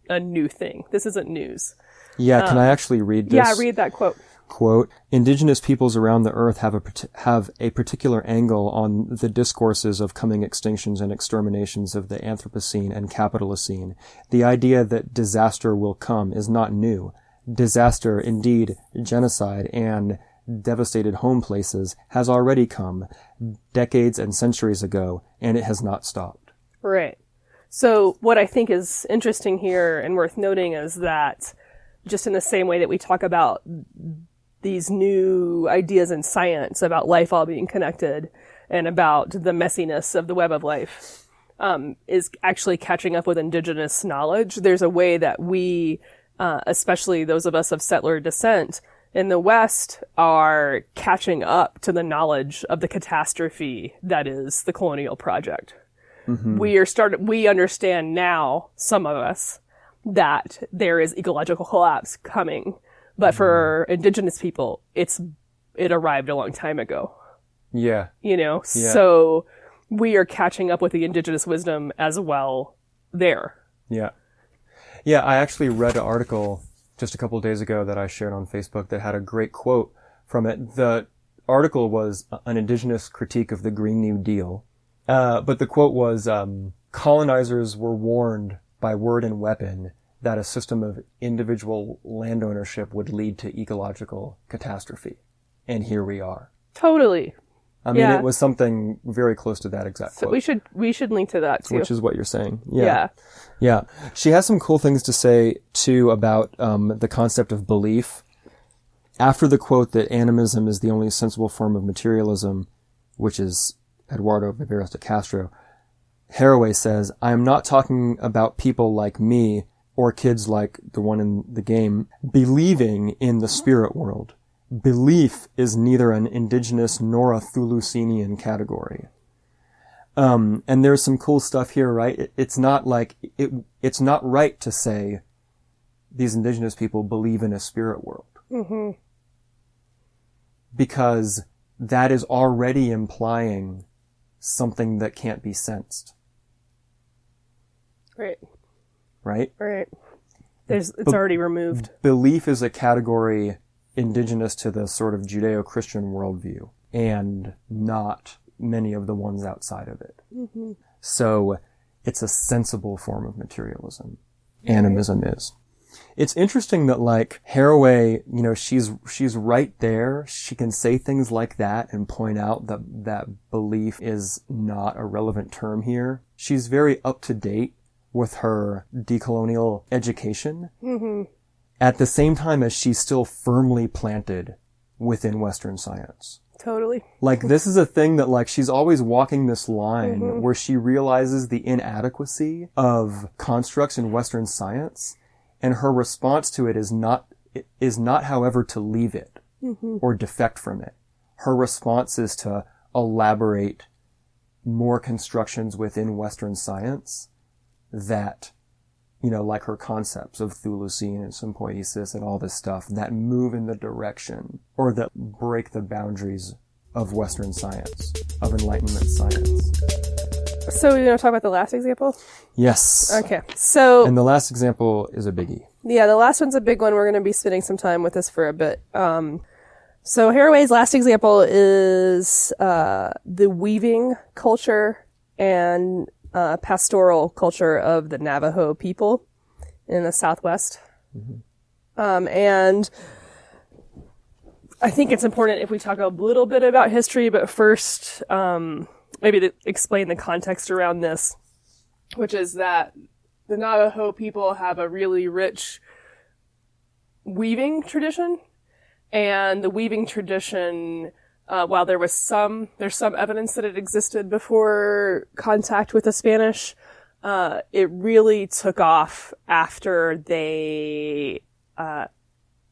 a new thing. This isn't news. Yeah, can I actually read this? Yeah, read that quote. Quote, indigenous peoples around the earth have a particular angle on the discourses of coming extinctions and exterminations of the Anthropocene and Capitalocene. The idea that disaster will come is not new. Disaster, indeed, genocide and devastated home places has already come decades and centuries ago, and it has not stopped. Right. So what I think is interesting here and worth noting is that just in the same way that we talk about these new ideas in science about life all being connected and about the messiness of the web of life, is actually catching up with indigenous knowledge. There's a way that we, especially those of us of settler descent in the West, are catching up to the knowledge of the catastrophe that is the colonial project. Mm-hmm. We understand now, some of us, that there is ecological collapse coming. But for indigenous people, it arrived a long time ago. Yeah. Yeah. So we are catching up with the indigenous wisdom as well there. Yeah. Yeah, I actually read an article just a couple of days ago that I shared on Facebook that had a great quote from it. The article was an indigenous critique of the Green New Deal. But the quote was, colonizers were warned by word and weapon that a system of individual land ownership would lead to ecological catastrophe. And here we are. Totally. I mean, it was something very close to that exact quote. We should link to that too. Which is what you're saying. Yeah. She has some cool things to say too about the concept of belief. After the quote that animism is the only sensible form of materialism, which is Eduardo Viveros de Castro, Haraway says, I am not talking about people like me or kids like the one in the game believing in the spirit world. Belief is neither an indigenous nor a Thulucenian category. And there's some cool stuff here, right? It's not like, it's not right to say these indigenous people believe in a spirit world. Mm-hmm. Because that is already implying something that can't be sensed. Right. Right? Right. It's already removed. Belief is a category indigenous to the sort of Judeo-Christian worldview and not many of the ones outside of it. Mm-hmm. So it's a sensible form of materialism. Animism is. It's interesting that like Haraway, she's right there. She can say things like that and point out that belief is not a relevant term here. She's very up to date with her decolonial education. Mm-hmm. At the same time as she's still firmly planted within Western science. Totally. Like, this is a thing that, like, she's always walking this line mm-hmm. where she realizes the inadequacy of constructs in Western science, and her response to it is not, however, to leave it mm-hmm. or defect from it. Her response is to elaborate more constructions within Western science that, like her concepts of Thulucene and Sympoiesis and all this stuff that move in the direction or that break the boundaries of Western science, of Enlightenment science. So you want to talk about the last example? Yes. Okay. So. And the last example is a biggie. Yeah, the last one's a big one. We're going to be spending some time with this for a bit. So Haraway's last example is the weaving culture and pastoral culture of the Navajo people in the Southwest. Mm-hmm. And I think it's important if we talk a little bit about history, but first, maybe to explain the context around this, which is that the Navajo people have a really rich weaving tradition. And the weaving tradition, while there's some evidence that it existed before contact with the Spanish, it really took off after they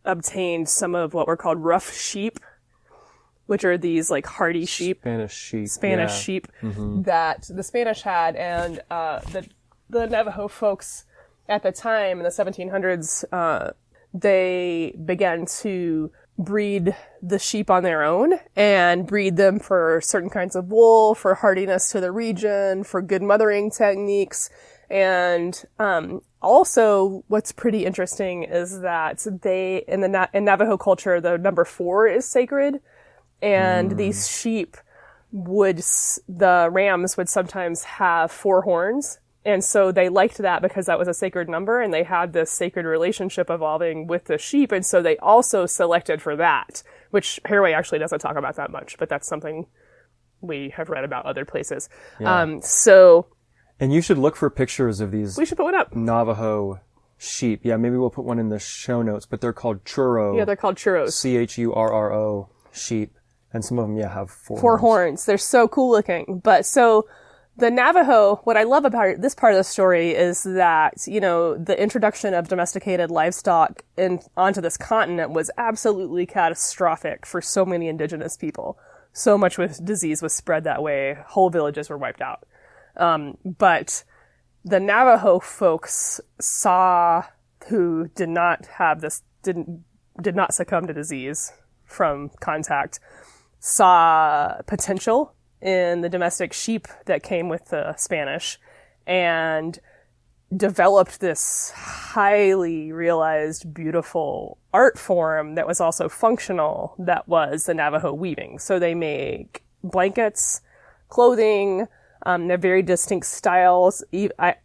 obtained some of what were called rough sheep, which are these like hardy sheep. Spanish sheep mm-hmm. that the Spanish had, and the Navajo folks at the time in the 1700s, they began to breed the sheep on their own and breed them for certain kinds of wool, for hardiness to the region, for good mothering techniques. And also, what's pretty interesting is that in Navajo culture, the number 4 is sacred, and these sheep the rams would sometimes have 4 horns. And so they liked that because that was a sacred number, and they had this sacred relationship evolving with the sheep. And so they also selected for that, which Haraway actually doesn't talk about that much, but that's something we have read about other places. Yeah. And you should look for pictures of these. We should put one up. Navajo sheep. Yeah, maybe we'll put one in the show notes, but they're called churro. Yeah, they're called churros. Churro sheep. And some of them, have 4 horns. They're so cool looking. But so the Navajo, what I love about this part of the story is that, the introduction of domesticated livestock onto this continent was absolutely catastrophic for so many indigenous people. So much with disease was spread that way. Whole villages were wiped out. But the Navajo folks who did not succumb to disease from contact, saw potential in the domestic sheep that came with the Spanish and developed this highly realized, beautiful art form that was also functional, that was the Navajo weaving. So they make blankets, clothing, they're very distinct styles.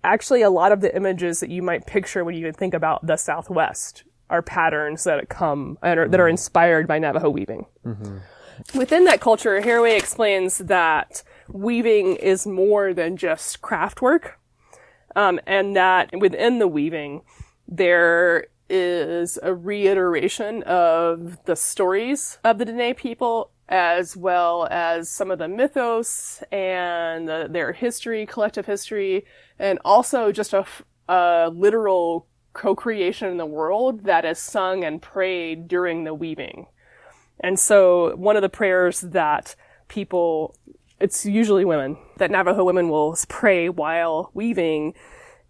Actually, a lot of the images that you might picture when you think about the Southwest are patterns that that are inspired by Navajo weaving. Mm-hmm. Within that culture, Haraway explains that weaving is more than just craft work, and that within the weaving, there is a reiteration of the stories of the Dene people, as well as some of the mythos and their history, collective history, and also just a literal co-creation in the world that is sung and prayed during the weaving. And so one of the prayers that it's usually women, that Navajo women will pray while weaving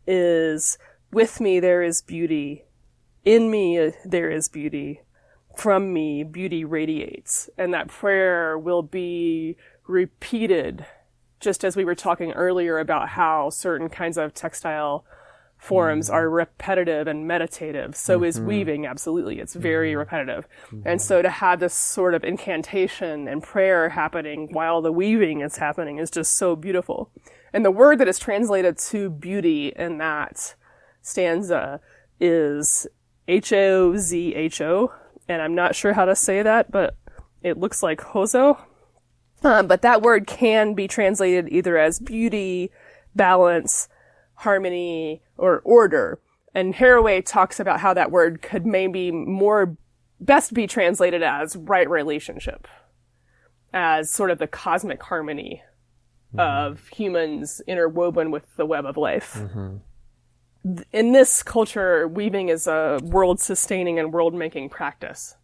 is, "With me there is beauty. In me there is beauty. From me beauty radiates." And that prayer will be repeated, just as we were talking earlier about how certain kinds of textile forms are repetitive and meditative. So is weaving, absolutely. It's very repetitive. And so to have this sort of incantation and prayer happening while the weaving is happening is just so beautiful. And the word that is translated to beauty in that stanza is Hozho. And I'm not sure how to say that, but it looks like hozo. But that word can be translated either as beauty, balance, harmony, or order. And Haraway talks about how that word could maybe best be translated as right relationship, as sort of the cosmic harmony of humans interwoven with the web of life. Mm-hmm. In this culture, weaving is a world-sustaining and world-making practice.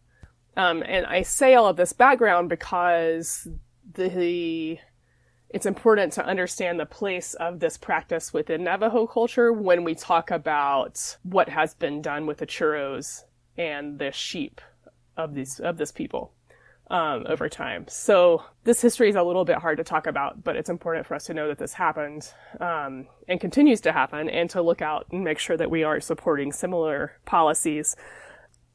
And I say all of this background because it's important to understand the place of this practice within Navajo culture when we talk about what has been done with the churros and the sheep of this people over time. So this history is a little bit hard to talk about, but it's important for us to know that this happened and continues to happen, and to look out and make sure that we aren't supporting similar policies.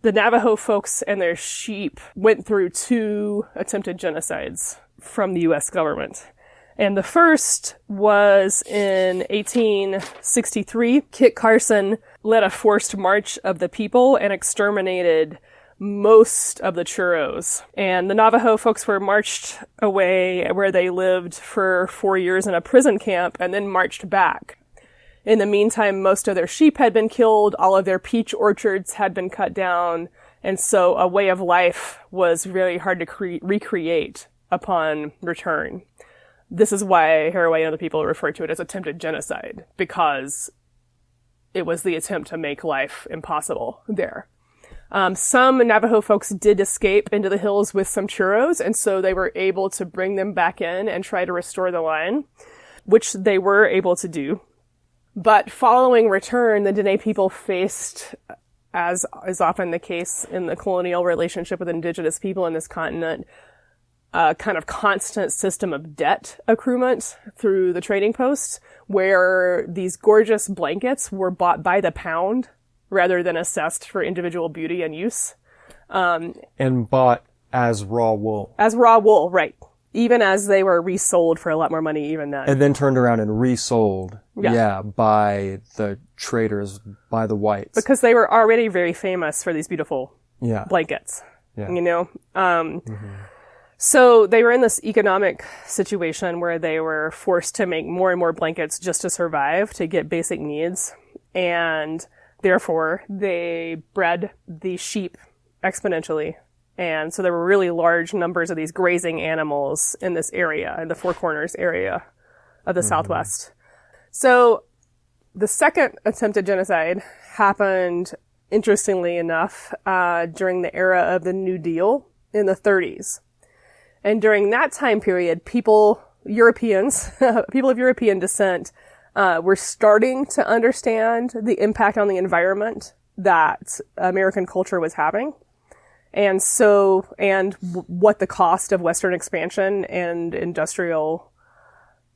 The Navajo folks and their sheep went through 2 attempted genocides from the U.S. government. And the first was in 1863. Kit Carson led a forced march of the people and exterminated most of the churros. And the Navajo folks were marched away where they lived for 4 years in a prison camp and then marched back. In the meantime, most of their sheep had been killed, all of their peach orchards had been cut down, and so a way of life was very hard to recreate upon return. This is why Haraway and other people refer to it as attempted genocide, because it was the attempt to make life impossible there. Some Navajo folks did escape into the hills with some churros, and so they were able to bring them back in and try to restore the line, which they were able to do. But following return, the Dene people faced, as is often the case in the colonial relationship with indigenous people in this continent, a kind of constant system of debt accruement through the trading posts, where these gorgeous blankets were bought by the pound rather than assessed for individual beauty and use. And bought as raw wool. As raw wool, right. Even as they were resold for a lot more money even then. And then turned around and resold, by the traders, by the whites. Because they were already very famous for these beautiful blankets, you know? So they were in this economic situation where they were forced to make more and more blankets just to survive, to get basic needs. And therefore, they bred the sheep exponentially. And so there were really large numbers of these grazing animals in this area, in the Four Corners area of the Southwest. So the second attempted genocide happened, interestingly enough, during the era of the New Deal in the 30s. And during that time period, people of European descent, were starting to understand the impact on the environment that American culture was having. And what the cost of Western expansion and industrial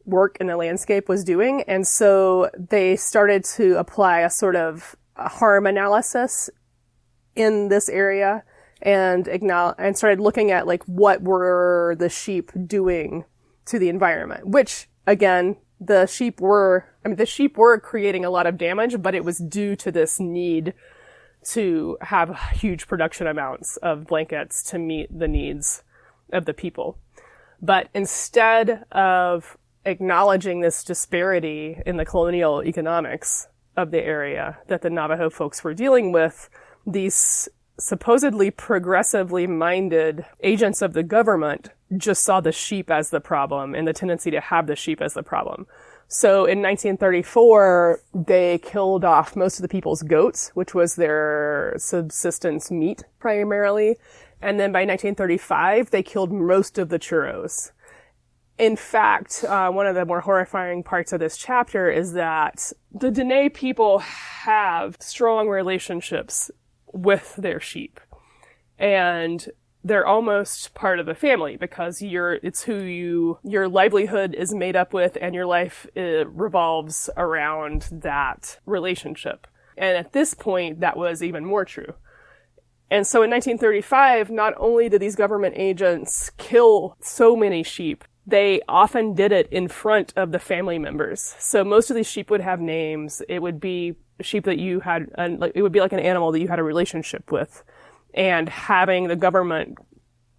work in the landscape was doing. And so they started to apply a sort of harm analysis in this area and started looking at like what were the sheep doing to the environment, which again, the sheep were creating a lot of damage, but it was due to this need to have huge production amounts of blankets to meet the needs of the people. But instead of acknowledging this disparity in the colonial economics of the area that the Navajo folks were dealing with, these supposedly progressively minded agents of the government just saw the sheep as the problem and the tendency to have the sheep as the problem. So in 1934, they killed off most of the people's goats, which was their subsistence meat primarily. And then by 1935, they killed most of the churros. In fact, one of the more horrifying parts of this chapter is that the Dene people have strong relationships with their sheep. And they're almost part of the family because it's who your livelihood is made up with, and your life revolves around that relationship. And at this point, that was even more true. And so in 1935, not only did these government agents kill so many sheep, they often did it in front of the family members. So most of these sheep would have names. It would be sheep that you had, it would be like an animal that you had a relationship with. And having the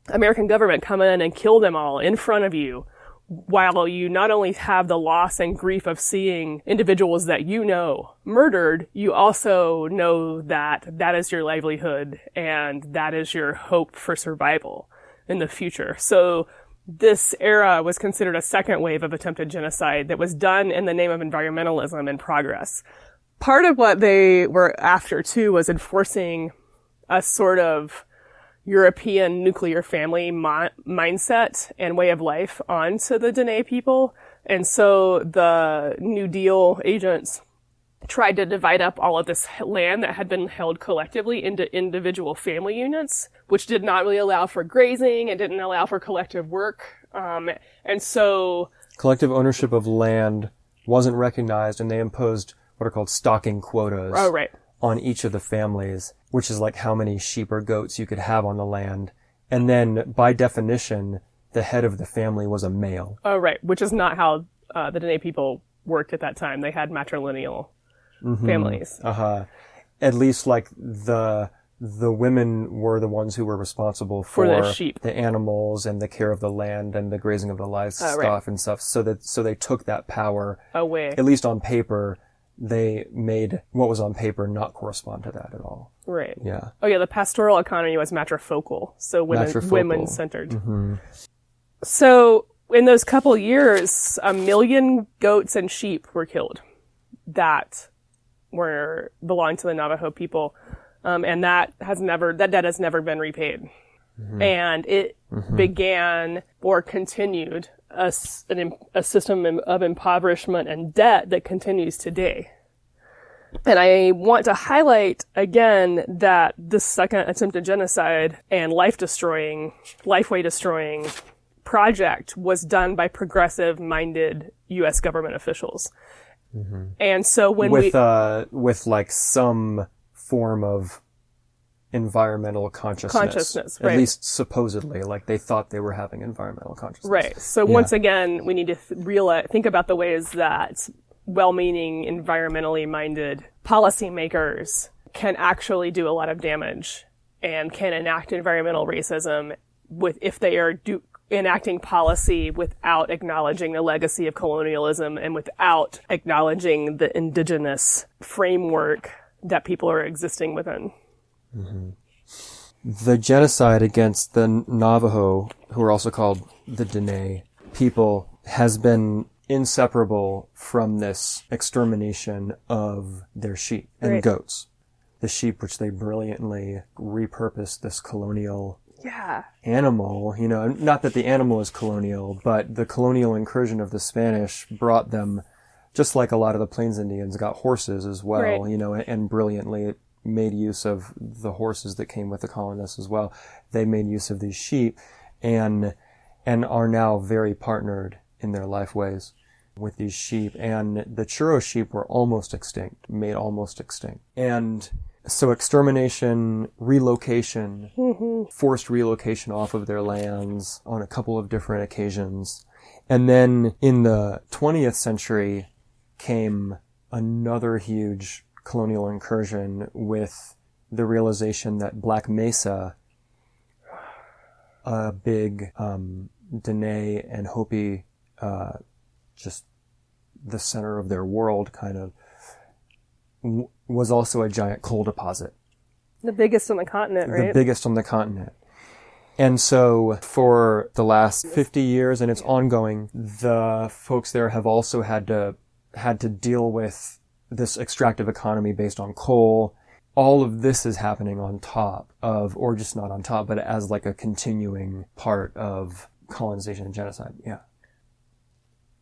American government come in and kill them all in front of you, while you not only have the loss and grief of seeing individuals that you know murdered, you also know that that is your livelihood and that is your hope for survival in the future. So this era was considered a second wave of attempted genocide that was done in the name of environmentalism and progress. Part of what they were after, too, was enforcing a sort of European nuclear family mindset and way of life onto the Dene people. And so the New Deal agents tried to divide up all of this land that had been held collectively into individual family units, which did not really allow for grazing and didn't allow for collective work. And so collective ownership of land wasn't recognized, and they imposed what are called stocking quotas. Oh, right. On each of the families, which is like how many sheep or goats you could have on the land. And then, by definition, the head of the family was a male. Oh, right. Which is not how the Dene people worked at that time. They had matrilineal families. At least, like, the women were the ones who were responsible for the sheep, the animals, and the care of the land, and the grazing of the livestock and stuff. So they took that power away. At least on paper. They made what was on paper not correspond to that at all. Right. Yeah. Oh, yeah. The pastoral economy was matrifocal, so women-centered. Mm-hmm. So in those couple years, 1 million goats and sheep were killed that belonged to the Navajo people, and that debt has never been repaid. Mm-hmm. And it began or continued a system of impoverishment and debt that continues today. And I want to highlight again that this second attempted genocide and life-way destroying project was done by progressive-minded U.S. government officials. And so when with like some form of environmental consciousness, right. At least supposedly, like they thought they were having environmental consciousness. Right. So once again, we need to think about the ways that well-meaning, environmentally minded policymakers can actually do a lot of damage and can enact environmental racism if they are enacting policy without acknowledging the legacy of colonialism and without acknowledging the indigenous framework that people are existing within. The genocide against the Navajo, who are also called the Dene people, has been inseparable from this extermination of their sheep and goats. The sheep, which they brilliantly repurposed this colonial animal, not that the animal is colonial, but the colonial incursion of the Spanish brought them, just like a lot of the Plains Indians got horses as well, and brilliantly made use of the horses that came with the colonists as well. They made use of these sheep and are now very partnered in their life ways with these sheep. And the Churro sheep were made almost extinct. And so extermination, relocation, forced relocation off of their lands on a couple of different occasions. And then in the 20th century came another huge colonial incursion with the realization that Black Mesa, a big Dene and Hopi, just the center of their world kind of, was also a giant coal deposit. The biggest on the continent, right? The biggest on the continent. And so for the last 50 years, and it's ongoing, the folks there have also had to deal with this extractive economy based on coal. All of this is happening on top of, or just not on top, but as like a continuing part of colonization and genocide. Yeah.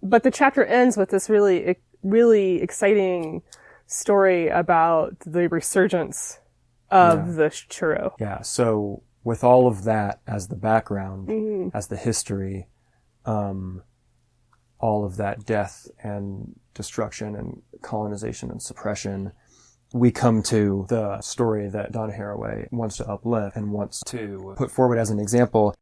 But the chapter ends with this really, really exciting story about the resurgence of the churro. Yeah. So with all of that as the background, as the history, all of that death and destruction and colonization and suppression, we come to the story that Donna Haraway wants to uplift and wants to put forward as an example.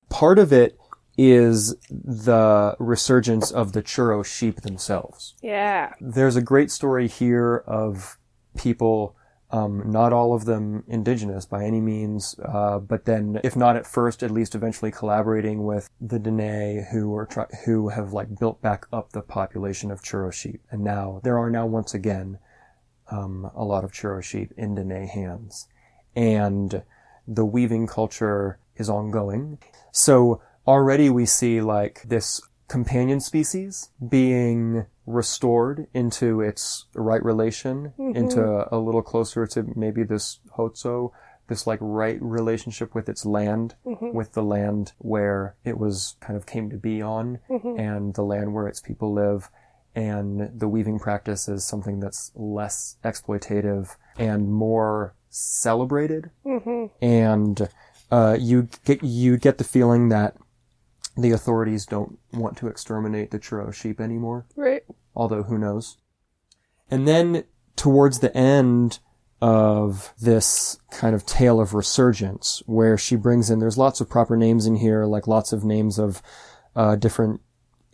Part of it is the resurgence of the Churro sheep themselves. Yeah. There's a great story here of people, not all of them indigenous by any means, but then, if not at first, at least eventually collaborating with the Dene who have like built back up the population of Churro sheep. And there are now once again, a lot of Churro sheep in Dene hands. And the weaving culture is ongoing. So already we see like this companion species being restored into its right relation, into a little closer to maybe this Hotso, this like right relationship with its land, with the land where it was kind of came to be on, and the land where its people live. And the weaving practice is something that's less exploitative and more celebrated. And you get the feeling that the authorities don't want to exterminate the Churro sheep anymore. Right. Although, who knows? And then, towards the end of this kind of tale of resurgence, where she brings in, there's lots of proper names in here, like lots of names of different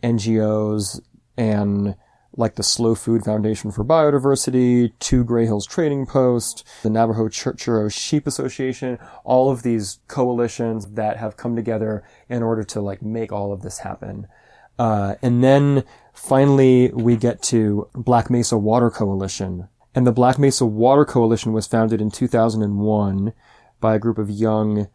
NGOs, and like the Slow Food Foundation for Biodiversity, Two Gray Hills Trading Post, the Navajo Churro Sheep Association, all of these coalitions that have come together in order to like make all of this happen. And then finally we get to Black Mesa Water Coalition. And the Black Mesa Water Coalition was founded in 2001 by a group of young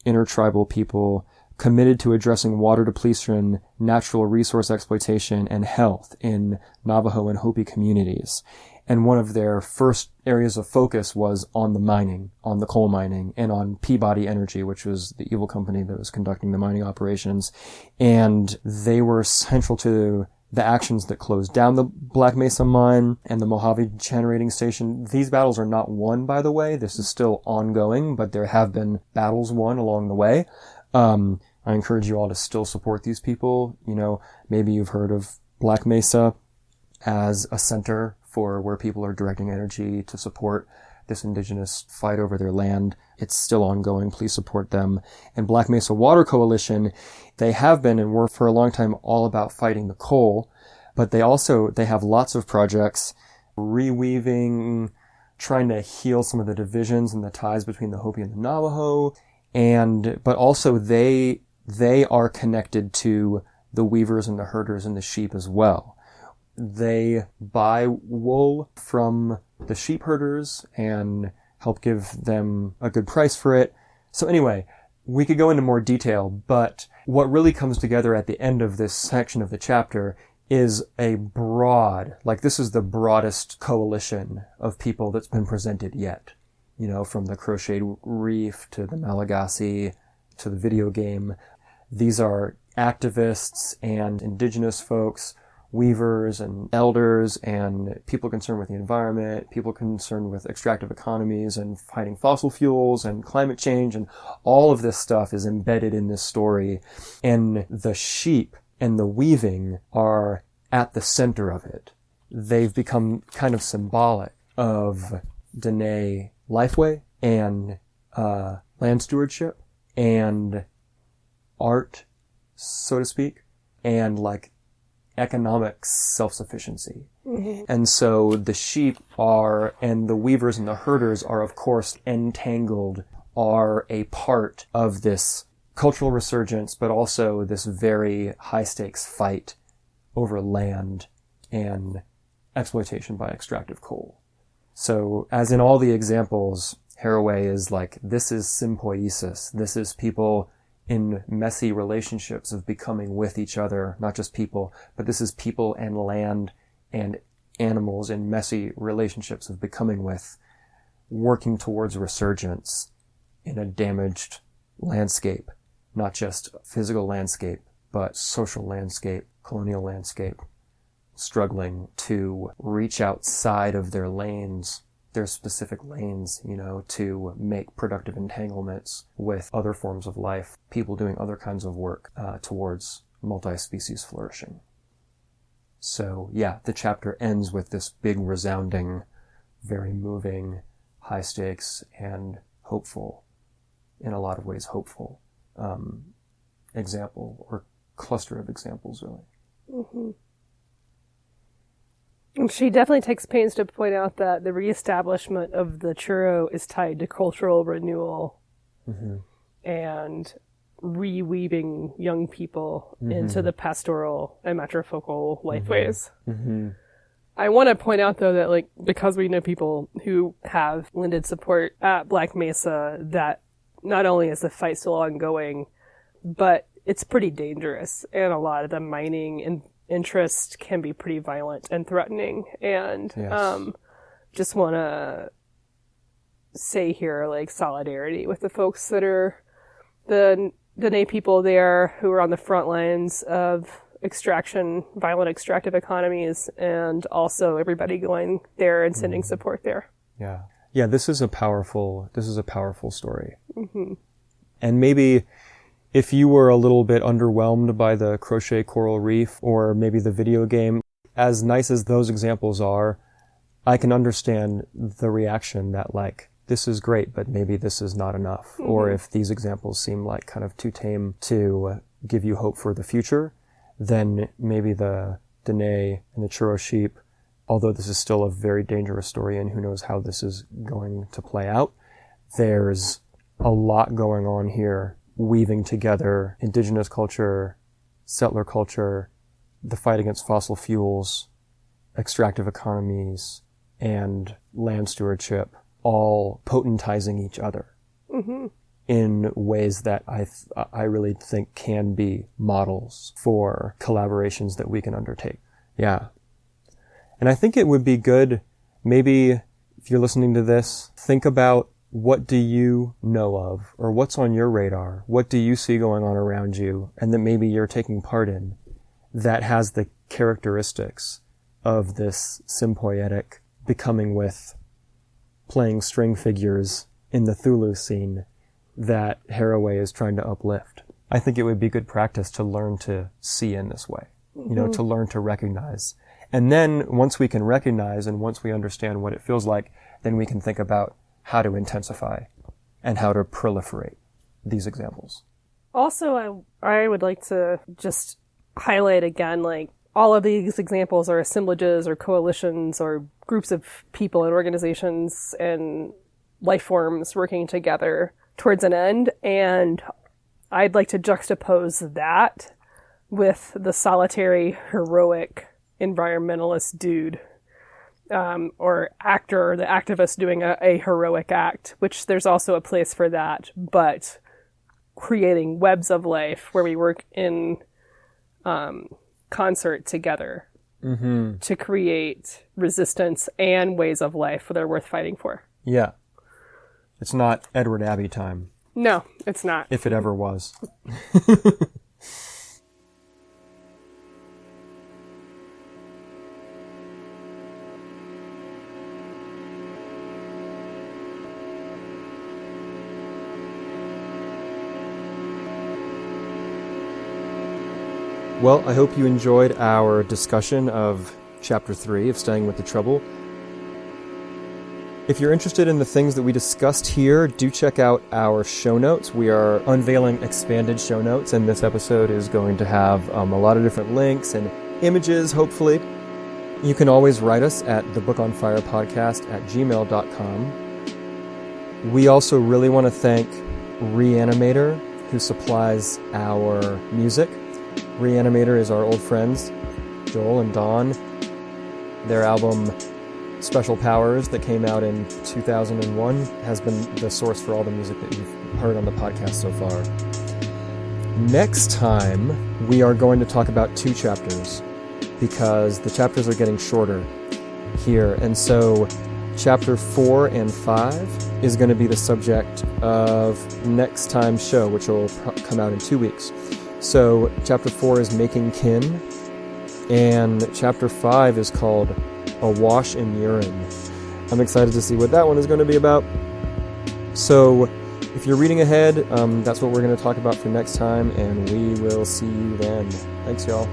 intertribal people committed to addressing water depletion, natural resource exploitation, and health in Navajo and Hopi communities. And one of their first areas of focus was on the mining, on the coal mining, and on Peabody Energy, which was the evil company that was conducting the mining operations. And they were central to the actions that closed down the Black Mesa mine and the Mojave generating station. These battles are not won, by the way. This is still ongoing, but there have been battles won along the way. I encourage you all to still support these people. You know, maybe you've heard of Black Mesa as a center for where people are directing energy to support this indigenous fight over their land. It's still ongoing. Please support them. And Black Mesa Water Coalition, they have been and were for a long time all about fighting the coal, but they have lots of projects reweaving, trying to heal some of the divisions and the ties between the Hopi and the Navajo. But also they are connected to the weavers and the herders and the sheep as well. They buy wool from the sheep herders and help give them a good price for it. So anyway, we could go into more detail, but what really comes together at the end of this section of the chapter is this is the broadest coalition of people that's been presented yet. You know, from the crocheted reef to the Malagasy to the video game. These are activists and indigenous folks, weavers and elders and people concerned with the environment, people concerned with extractive economies and fighting fossil fuels and climate change, and all of this stuff is embedded in this story. And the sheep and the weaving are at the center of it. They've become kind of symbolic of Dene lifeway and land stewardship and art, so to speak, and like economic self-sufficiency. Mm-hmm. And so the sheep and the weavers and the herders are, of course, are a part of this cultural resurgence, but also this very high-stakes fight over land and exploitation by extractive coal. So, as in all the examples, Haraway is like, this is Sympoiesis. This is people in messy relationships of becoming with each other, not just people, but this is people and land and animals in messy relationships of becoming with, working towards resurgence in a damaged landscape, not just physical landscape, but social landscape, colonial landscape, struggling to reach outside of their lanes, their specific lanes, you know, to make productive entanglements with other forms of life, people doing other kinds of work towards multi-species flourishing. So yeah, the chapter ends with this big, resounding, very moving, high stakes and hopeful, in a lot of ways hopeful, example or cluster of examples, really. Mm-hmm. And she definitely takes pains to point out that the reestablishment of the churro is tied to cultural renewal mm-hmm. and reweaving young people mm-hmm. into the pastoral and matrifocal lifeways. Mm-hmm. I want to point out, though, that like because we know people who have lended support at Black Mesa, that not only is the fight still ongoing, but it's pretty dangerous, and a lot of the mining and interest can be pretty violent and threatening. And yes. Just want to say here, like, solidarity with the folks that are the Dene people there who are on the front lines of extraction, violent extractive economies, and also everybody going there and sending support there. Yeah. Yeah, this is a powerful story. Mm-hmm. And maybe if you were a little bit underwhelmed by the crochet coral reef or maybe the video game, as nice as those examples are, I can understand the reaction that, like, this is great, but maybe this is not enough. Mm-hmm. Or if these examples seem like kind of too tame to give you hope for the future, then maybe the Dene and the churro sheep, although this is still a very dangerous story and who knows how this is going to play out, there's a lot going on here, weaving together indigenous culture, settler culture, the fight against fossil fuels, extractive economies, and land stewardship, all potentizing each other mm-hmm. in ways that I really think can be models for collaborations that we can undertake. Yeah. And I think it would be good, maybe if you're listening to this, think about what do you know of, or what's on your radar? What do you see going on around you, and that maybe you're taking part in, that has the characteristics of this symbiotic becoming with, playing string figures in the Thulu scene that Haraway is trying to uplift. I think it would be good practice to learn to see in this way, to learn to recognize. And then once we can recognize and once we understand what it feels like, then we can think about how to intensify and how to proliferate these examples. Also, I would like to just highlight again, like, all of these examples are assemblages or coalitions or groups of people and organizations and life forms working together towards an end. And I'd like to juxtapose that with the solitary, heroic environmentalist dude, or actor, the activist doing a heroic act, which there's also a place for that, but creating webs of life where we work in concert together to create resistance and ways of life that are worth fighting for. Yeah. It's not Edward Abbey time. No, it's not. If it ever was. Well, I hope you enjoyed our discussion of Chapter 3 of Staying with the Trouble. If you're interested in the things that we discussed here, do check out our show notes. We are unveiling expanded show notes, and this episode is going to have a lot of different links and images, hopefully. You can always write us at thebookonfirepodcast@gmail.com. We also really want to thank Reanimator, who supplies our music. Reanimator is our old friends, Joel and Dawn. Their album, Special Powers, that came out in 2001, has been the source for all the music that you've heard on the podcast so far. Next time, we are going to talk about 2 chapters, because the chapters are getting shorter here. And so Chapter 4 and 5 is going to be the subject of next time's show, which will come out in 2 weeks. So Chapter 4 is Making Kin, and Chapter 5 is called Awash in Urine. I'm excited to see what that one is going to be about. So if you're reading ahead, that's what we're going to talk about for next time, and we will see you then. Thanks, y'all.